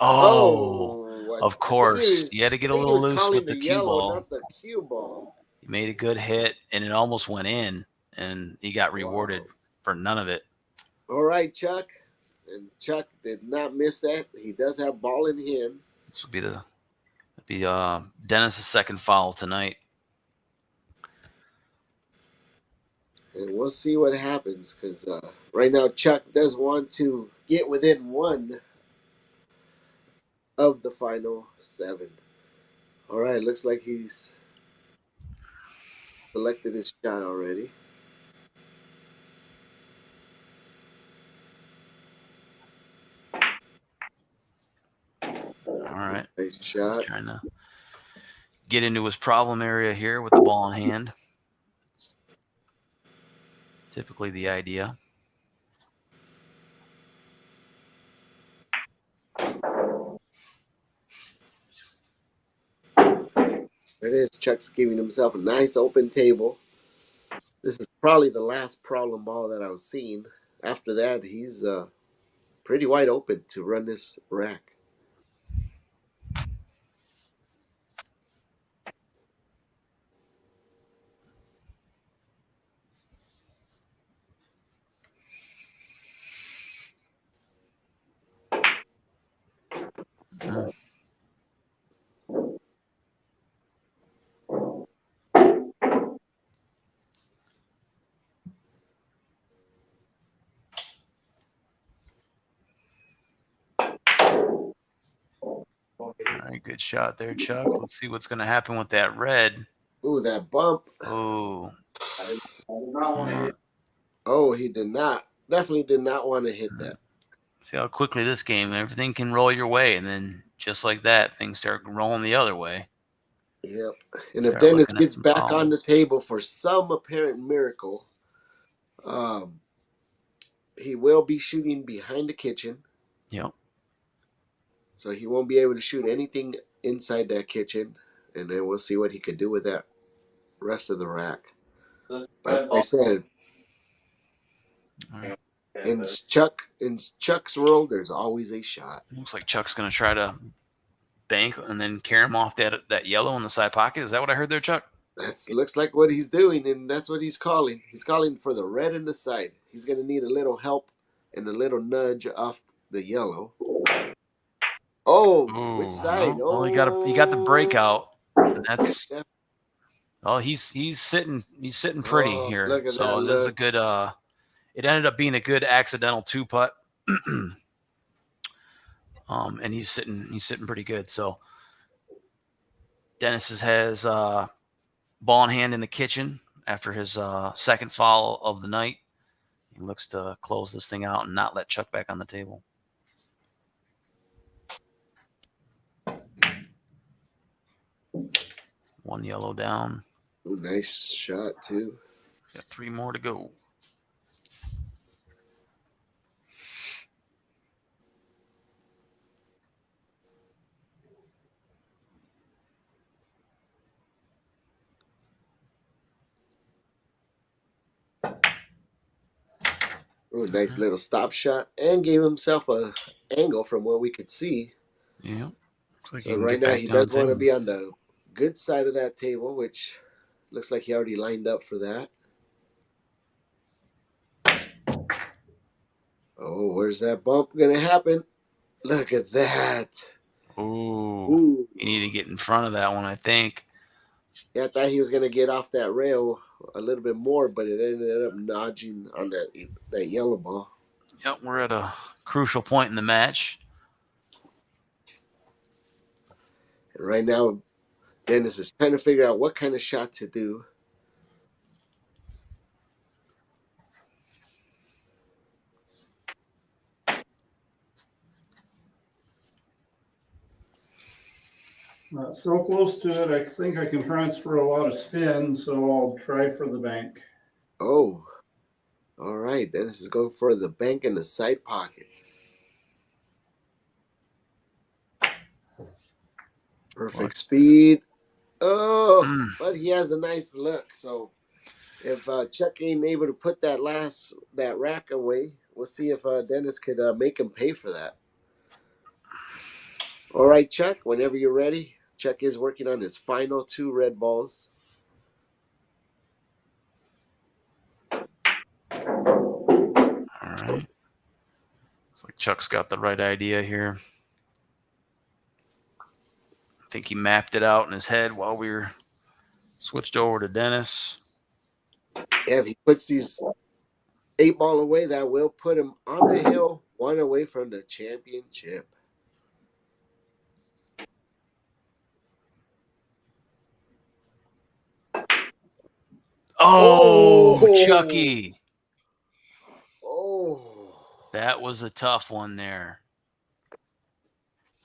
Of course. You had to get a little loose with the cue ball. Not the cue ball. He made a good hit, and it almost went in, and he got rewarded for none of it. All right, Chuck. And Chuck did not miss that. He does have ball in hand. This will be Dennis' second foul tonight. And we'll see what happens because right now Chuck does want to get within 1 of the final 7. All right, looks like he's selected his shot already. All right. Nice shot. He's trying to get into his problem area here with the ball in hand. Typically the idea. it is. Chuck's giving himself a nice open table. This is probably the last problem ball that I was seeing. After that, he's pretty wide open to run this rack. Mm. All right, good shot there, Chuck. Let's see what's going to happen with that red. Ooh, that bump. Oh, I did not want to hit. Oh, he did not. Definitely did not want to hit that. see how quickly this game, everything can roll your way. And then just like that, things start rolling the other way. Yep. And if Start Dennis looking at gets some back on the fouls. table for some apparent miracle, he will be shooting behind the kitchen. Yep. So he won't be able to shoot anything inside that kitchen. And then we'll see what he could do with that rest of the rack. This But red like I ball. said, Right. in Chuck's world, there's always a shot. Looks like Chuck's going to try to bank and then carry him off that yellow in the side pocket. Is that what I heard there, Chuck? That looks like what he's doing, and that's what he's calling. He's calling for the red in the side. He's going to need a little help and a little nudge off the yellow. Oh, which side? Well, he got the breakout, and that's Yep. he's sitting pretty Oh, here. look at So that this is a look. good it ended up being a good accidental 2-putt. And he's sitting pretty good. So Dennis has ball in hand in the kitchen after his second foul of the night. He looks to close this thing out and not let Chuck back on the table. One yellow down. Ooh, nice shot, too. Got 3 more to go. Ooh, nice little stop shot, and gave himself a angle from what we could see. Yeah. Like So right now he does want to be on the good side of that table, which looks like he already lined up for that. Oh, where's that bump going to happen? Look at that. Ooh. You need to get in front of that one, I think. Yeah, I thought he was going to get off that rail a little bit more, but it ended up nudging on that yellow ball. Yep, we're at a crucial point in the match. And right now, Dennis is trying to figure out what kind of shot to do. So close to it, I think I can transfer a lot of spin, so I'll try for the bank. Oh, all right. Dennis is going for the bank in the side pocket. Perfect speed. Oh, but he has a nice look. So if Chuck ain't able to put that rack away, we'll see if Dennis could make him pay for that. All right, Chuck, whenever you're ready. Chuck is working on his final 2 red balls. All right. Looks like Chuck's got the right idea here. I think he mapped it out in his head while we were switched over to Dennis. Yeah, if he puts these 8 ball away, that will put him on the hill, 1 away from the championship. Oh, Chucky. Oh. That was a tough one there.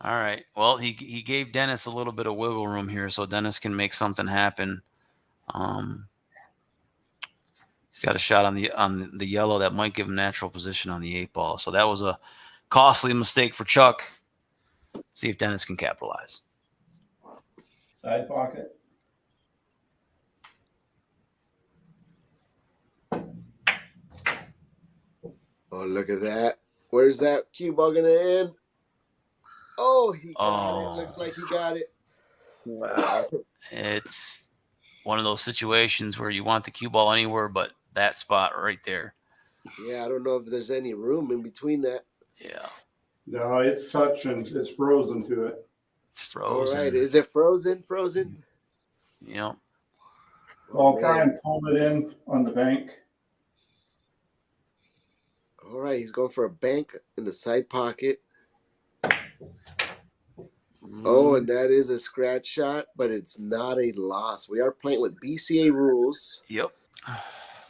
All right. Well, he gave Dennis a little bit of wiggle room here, so Dennis can make something happen. He's got a shot on the yellow that might give him natural position on the 8 ball. So that was a costly mistake for Chuck. See if Dennis can capitalize. Side pocket. Oh, look at that. Where's that cue ball going to end? Oh, he got it. Looks like he got it. Wow. It's one of those situations where you want the cue ball anywhere but that spot right there. Yeah, I don't know if there's any room in between that. Yeah. No, it's touching. It's frozen to it. It's All frozen. right. Is it frozen? Frozen? Yep. I'll try and pull it in on the bank. All right. He's going for a bank in the side pocket. Oh, and that is a scratch shot, but it's not a loss. We are playing with BCA rules. Yep.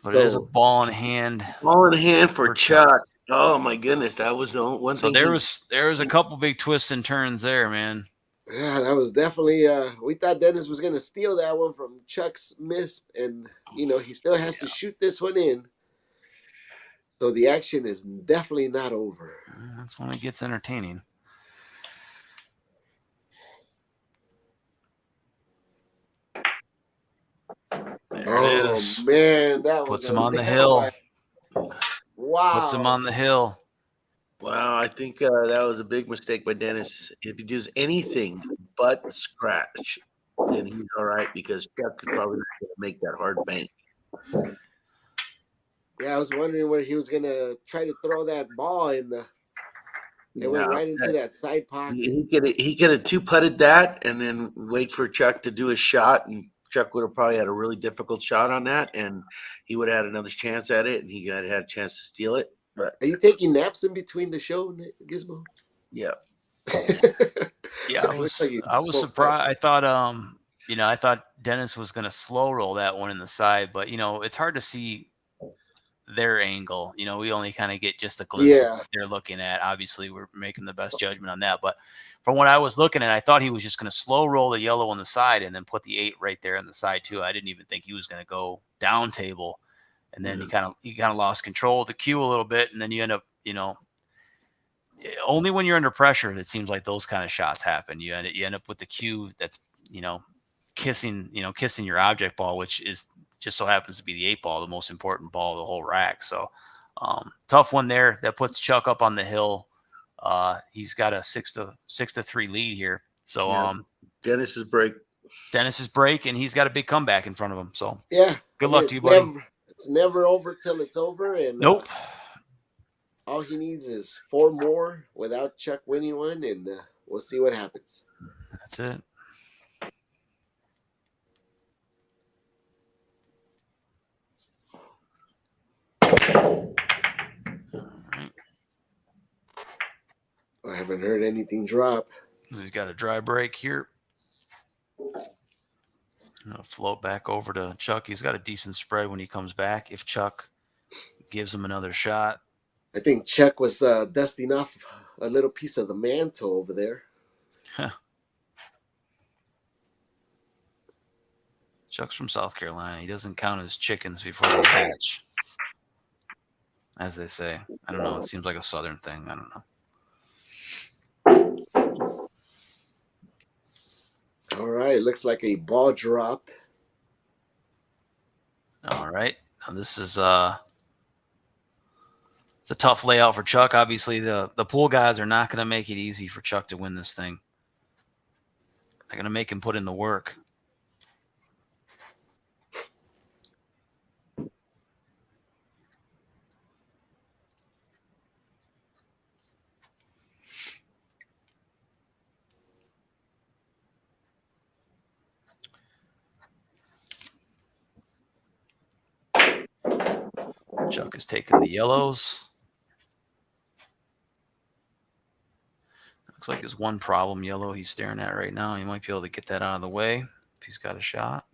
But it is a ball in hand. Ball in hand for Chuck. Chuck. Oh my goodness, that was the one So thing. there was a couple big twists and turns there, man. Yeah, that was definitely. We thought Dennis was going to steal that one from Chuck's miss, and he still has to shoot this one in. So the action is definitely not over. That's when it gets entertaining. There it is. Man, that was Puts him on the hill. Wow. Puts him on the hill. Wow, I think that was a big mistake by Dennis. If he does anything but scratch, then he's all right because Chuck could probably not make that hard bank. Yeah, I was wondering where he was going to try to throw that ball in the. It went right into that side pocket. He could have two putted that and then wait for Chuck to do his shot, and Chuck would have probably had a really difficult shot on that, and he would have had another chance at it, and he had a chance to steal it. But are you taking naps in between the show, Gizmo? Yeah. Yeah, I was surprised. I thought I thought Dennis was going to slow roll that one in the side, but it's hard to see their angle. We only kind of get just a glimpse of what they're looking at. Obviously, we're making the best judgment on that, but from what I was looking at, I thought he was just going to slow roll the yellow on the side and then put the 8 right there on the side too. I didn't even think he was going to go down table, and then he kind of lost control of the cue a little bit, and then you end up only when you're under pressure, it seems like those kind of shots happen. You end up with the cue that's kissing your object ball, which is just so happens to be the 8 ball, the most important ball of the whole rack. So tough one there. That puts Chuck up on the hill. He's got a 6-3 lead here. So Dennis's break, and he's got a big comeback in front of him. So good luck to you, buddy. It's never over till it's over, and nope. All he needs is 4 more without Chuck winning one, and we'll see what happens. That's it. I haven't heard anything drop. He's got a dry break here. Float back over to Chuck. He's got a decent spread when he comes back. If Chuck gives him another shot. I think Chuck was dusting off a little piece of the mantle over there. Chuck's from South Carolina. He doesn't count his chickens before they hatch, as they say. I don't know. It seems like a Southern thing. I don't know. All right. Looks like a ball dropped. All right. Now this is it's a tough layout for Chuck. Obviously, the pool guys are not going to make it easy for Chuck to win this thing. They're going to make him put in the work. Chuck is taking the yellows. Looks like there's one problem yellow he's staring at right now. He might be able to get that out of the way if he's got a shot.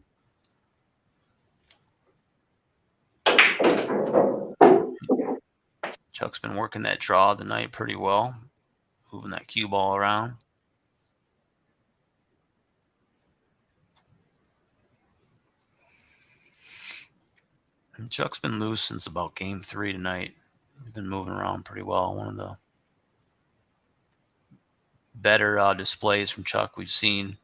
Chuck's been working that draw tonight pretty well, moving that cue ball around. And Chuck's been loose since about game 3 tonight. He's been moving around pretty well. One of the better displays from Chuck we've seen.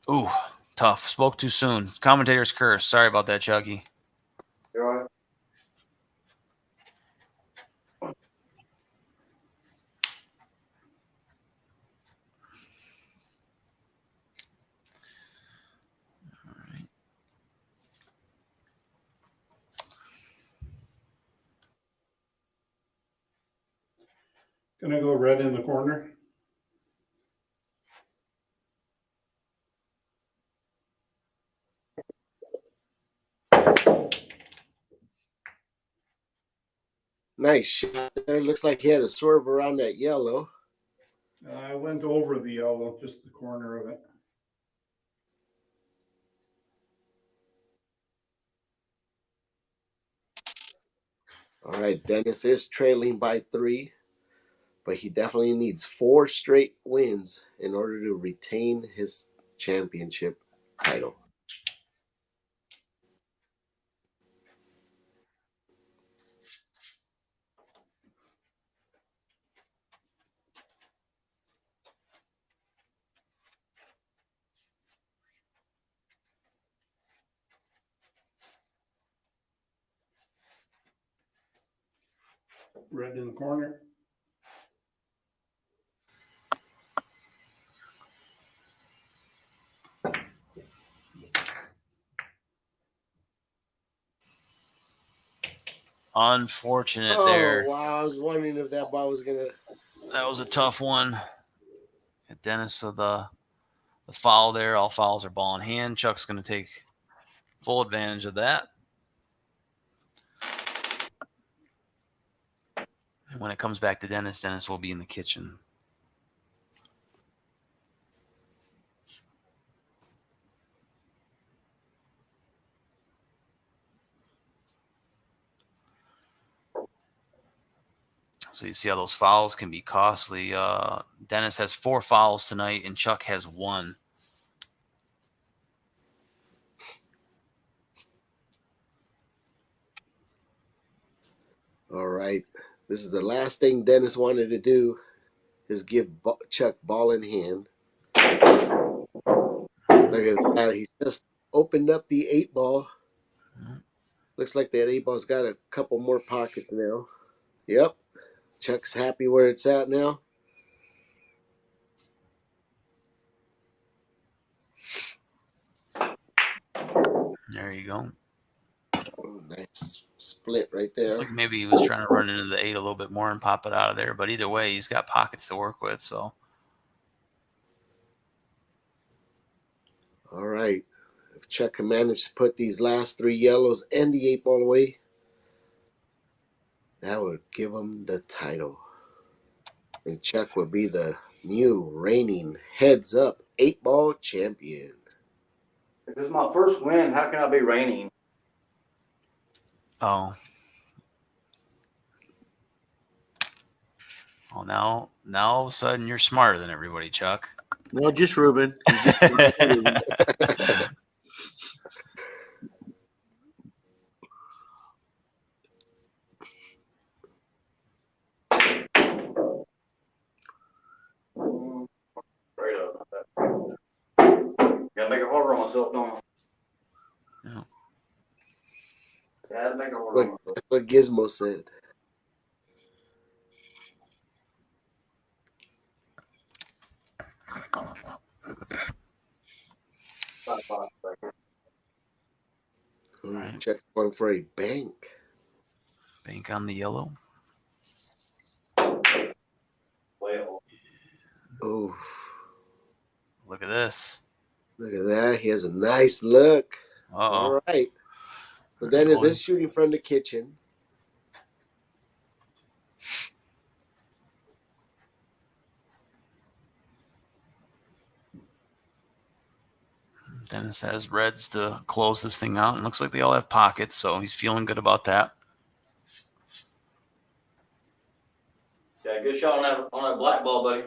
Ooh, Tough. Spoke too soon. Commentator's curse. Sorry about that, Chucky. You're all right. Gonna go red in the corner. Nice shot there. Looks like he had a swerve around that yellow. I went over the yellow, just the corner of it. All right, Dennis is trailing by 3, but he definitely needs 4 straight wins in order to retain his championship title. Red in the corner. Unfortunate Oh, there. wow. I was wondering if that ball was going to. That was a tough one. Dennis of the foul there. All fouls are ball in hand. Chuck's going to take full advantage of that. And when it comes back to Dennis, Dennis will be in the kitchen. So you see how those fouls can be costly. Dennis has 4 fouls tonight, and Chuck has 1. All right. This is the last thing Dennis wanted to do is give Chuck ball in hand. Look at that. He just opened up the 8 ball. Looks like that 8 ball's got a couple more pockets now. Yep. Chuck's happy where it's at now. There you go. Oh, nice split right there. Looks like maybe he was trying to run into the 8 a little bit more and pop it out of there. But either way, he's got pockets to work with. So. All right. If Chuck can manage to put these last 3 yellows and the 8 ball away, that would give him the title. And Chuck would be the new reigning heads up 8 ball champion. If this is my first win, how can I be reigning? Oh. Oh, now all of a sudden you're smarter than everybody, Chuck. No, just Ruben. Straight up. Gotta make it harder on myself, don't I? Yeah. Gotta make it harder on myself. That's what Gizmo said. Right. Chuck's going for a bank. Bank on the yellow. Well, Oh, Look at this. look at that. He has a nice look. Uh-oh. All right. So There Dennis goes. is shooting from the kitchen. Dennis has reds to close this thing out. And looks like they all have pockets, so he's feeling good about that. yeah, good shot on that black ball, buddy.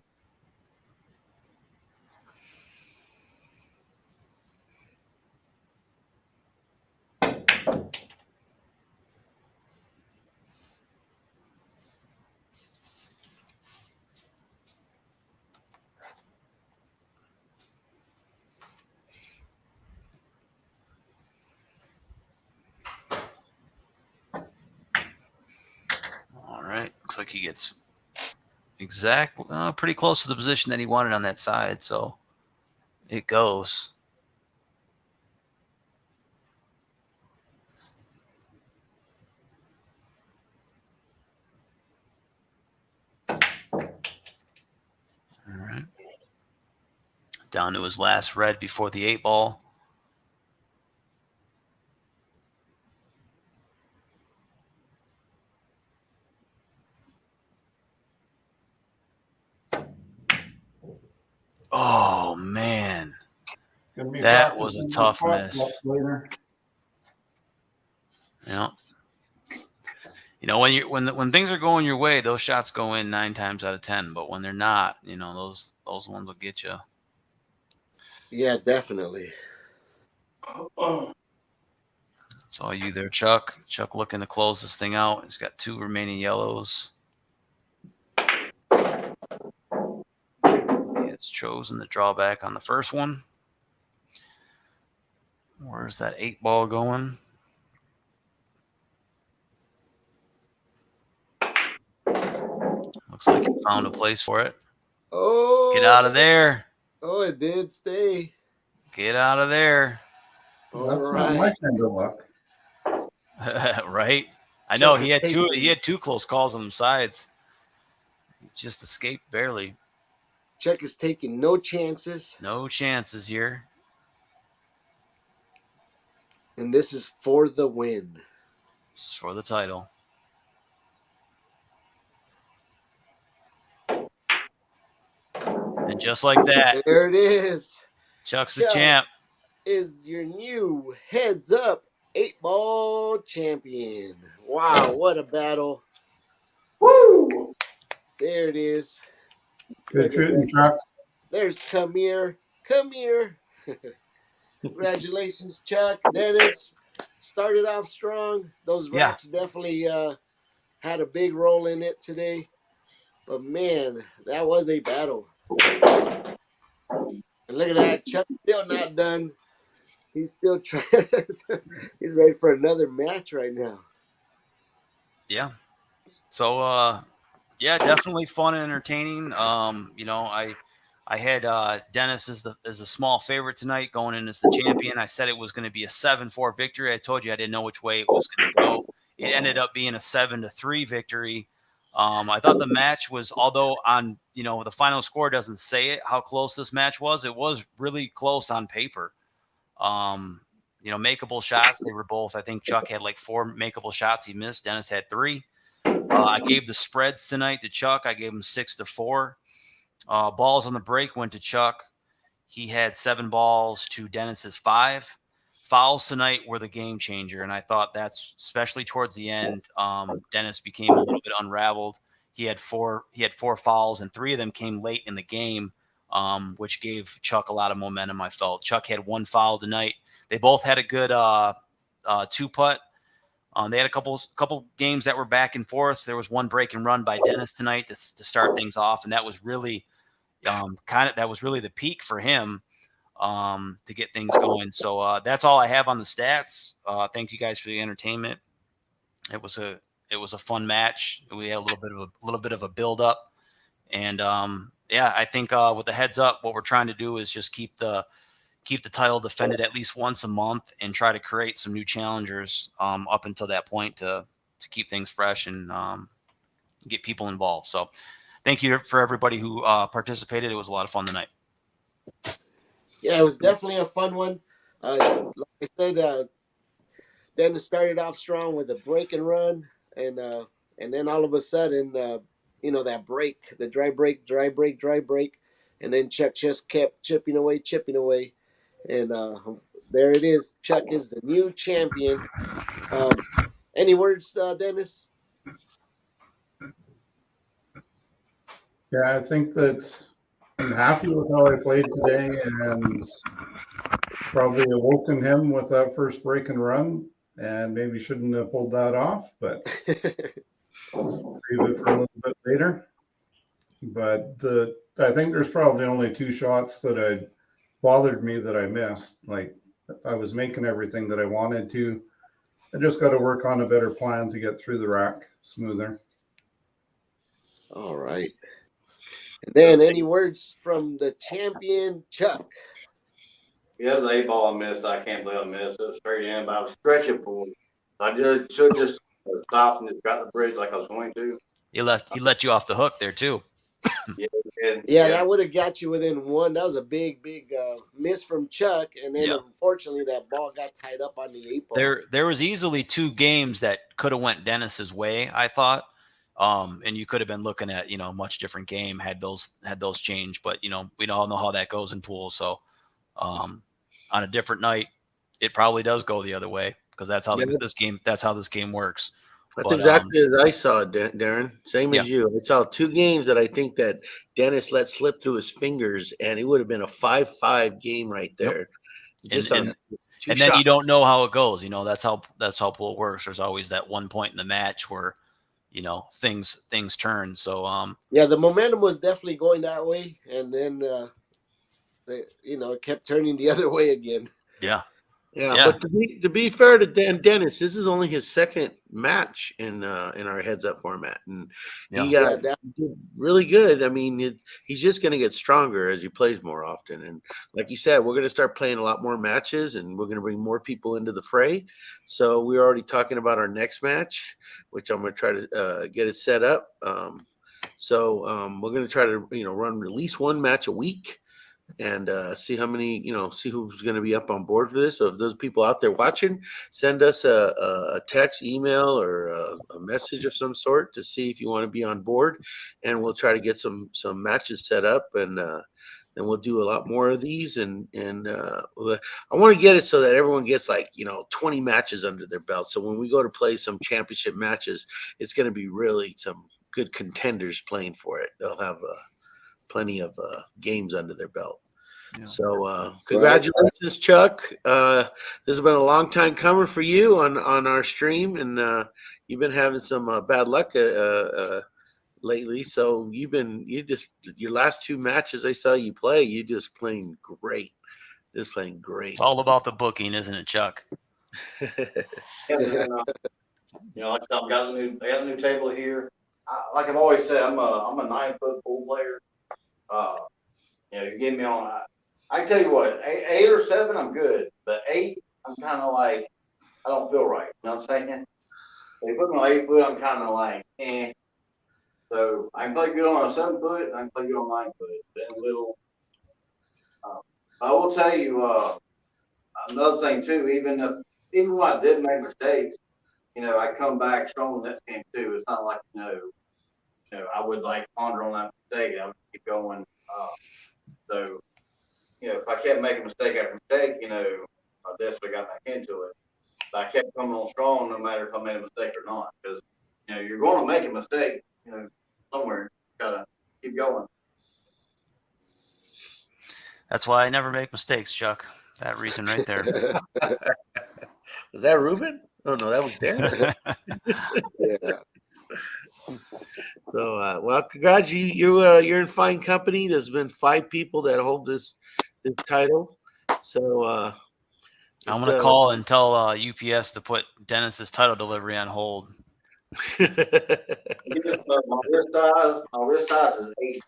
Looks like he gets pretty close to the position that he wanted on that side. So it goes. All right. Down to his last red before the 8-ball. Oh, man. That was a tough miss. Later. Yeah. When things are going your way, those shots go in 9 times out of 10. But when they're not, those ones will get you. Yeah, definitely. It's all you there, Chuck. Chuck looking to close this thing out. He's got 2 remaining yellows. He has chosen the drawback on the first one. Where's that 8-ball going? Looks like he found a place for it. Oh, Get out of there. Oh, it did stay. Get out of there. That's not my kind of luck. Right? I know he had two close calls on them sides. He just escaped barely. Chuck is taking no chances. No chances here. And this is for the win. This is for the title. And just like that, there it is. Chuck's the champ. Is your new heads up 8-ball champion. Wow, what a battle. Woo! There it is. Good shooting, Chuck. There's Come Here. Congratulations, Chuck. Dennis started off strong. Those racks definitely had a big role in it today. But man, that was a battle. And look at that. Chuck's still not done. He's still trying. He's ready for another match right now. Yeah. So, definitely fun and entertaining. I had Dennis as a small favorite tonight going in as the champion. I said it was going to be a 7-4 victory. I told you I didn't know which way it was going to go. It ended up being a 7-3 victory. I thought the match was, although on the final score doesn't say it how close this match was. It was really close on paper. Makeable shots. They were both. I think Chuck had like 4 makeable shots he missed. Dennis had 3. I gave the spreads tonight to Chuck. I gave him 6-4. Balls on the break went to Chuck. He had 7 balls to Dennis's 5. Fouls tonight were the game changer, and I thought that's especially towards the end. Dennis became a little bit unraveled. He had 4 fouls, and 3 of them came late in the game, which gave Chuck a lot of momentum. I felt Chuck had 1 foul tonight. They both had a good 2-putt. They had a couple games that were back and forth. There was one break and run by Dennis tonight to start things off, and that was really the peak for him to get things going. So that's all I have on the stats. Thank you guys for the entertainment. It was a fun match. We had a little bit of a build up, and I think with the heads up, what we're trying to do is just keep the title defended at least once a month and try to create some new challengers up until that point to keep things fresh and get people involved. So thank you for everybody who participated. It was a lot of fun tonight. Yeah, it was definitely a fun one. Like I said, Dennis started off strong with a break and run, and then all of a sudden, that break, the dry break, and then Chuck just kept chipping away, and there it is. Chuck is the new champion. Any words, Dennis? Yeah, I think that I'm happy with how I played today, and probably awoken him with that first break and run, and maybe shouldn't have pulled that off, but save it for a little bit later. But I think there's probably only 2 shots that bothered me that I missed. Like, I was making everything that I wanted to. I just got to work on a better plan to get through the rack smoother. All right. And then any words from the champion, Chuck? Yeah, it was an 8 ball I missed. I can't believe I missed it straight in, but I was stretching for it. I just should just stopped and just got the bridge like I was going to. He let you off the hook there too. Yeah, and, Yeah, that would have got you within one. That was a big miss from Chuck, and then Yeah. unfortunately that ball got tied up on the 8 ball. There was easily 2 games that could have went Dennis's way, I thought. And you could have been looking at, a much different game had those changed, but we all know how that goes in pool. So on a different night, it probably does go the other way because that's how this game works. That's exactly as I saw it, Darren. Same as you. I saw 2 games that I think that Dennis let slip through his fingers, and it would have been a 5-5 game right there. Yep. Just and then you don't know how it goes. That's how pool works. There's always that one point in the match where things turn. So yeah, the momentum was definitely going that way, and then it kept turning the other way again. Yeah, but to be fair to Dennis, this is only his second match in our heads up format, and he got really good. I mean, he's just going to get stronger as he plays more often. And like you said, we're going to start playing a lot more matches, and we're going to bring more people into the fray. So we're already talking about our next match, which I'm going to try to get it set up. So we're going to try to run at least 1 match a week. And see how many, see who's going to be up on board for this. So if those people out there watching, send us a text, email, or a message of some sort to see if you want to be on board, and we'll try to get some matches set up, and then we'll do a lot more of these. And I want to get it so that everyone gets 20 matches under their belt. So when we go to play some championship matches, it's going to be really some good contenders playing for it. They'll have plenty of games under their belt. Yeah. So congratulations, Chuck. This has been a long time coming for you on our stream, and you've been having some bad luck lately. So your last 2 matches I saw you play, you just playing great. Just playing great. It's all about the booking, isn't it, Chuck? Like I said, I got a new table here. Like I've always said, I'm a 9-foot pool player. You give me on. I can tell you what, 8 or 7, I'm good. But 8, I'm kind of like, I don't feel right. You know what I'm saying? They put me on 8 foot, I'm kind of like, eh. So I can play good on a 7 foot, and I can play good on 9 foot. Then little. I will tell you another thing too. Even when I did make mistakes, I come back strong in that game too. It's not like I would ponder on that mistake. I would keep going. So, if I kept making mistake after mistake, I desperately got back into it. But I kept coming on strong no matter if I made a mistake or not. Because, you're going to make a mistake, somewhere. You got to keep going. That's why I never make mistakes, Chuck. That reason right there. Was that Ruben? Oh, no, that was Dan. Yeah. So, well, congrats. You're in fine company. There's been 5 people that hold this title. So I'm going to call and tell UPS to put Dennis's title delivery on hold. My wrist size is 8.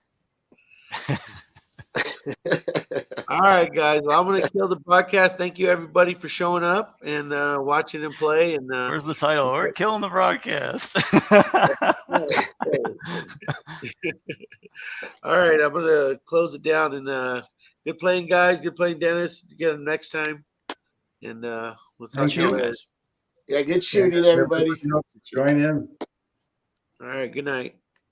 All right, guys. Well, I'm going to kill the broadcast. Thank you, everybody, for showing up and watching him play. And where's the title? We're killing the broadcast. All right, I'm going to close it down. And good playing, guys. Good playing, Dennis. Get him next time. And we'll talk to you guys. Yeah, good shooting, everybody. Join in. All right. Good night.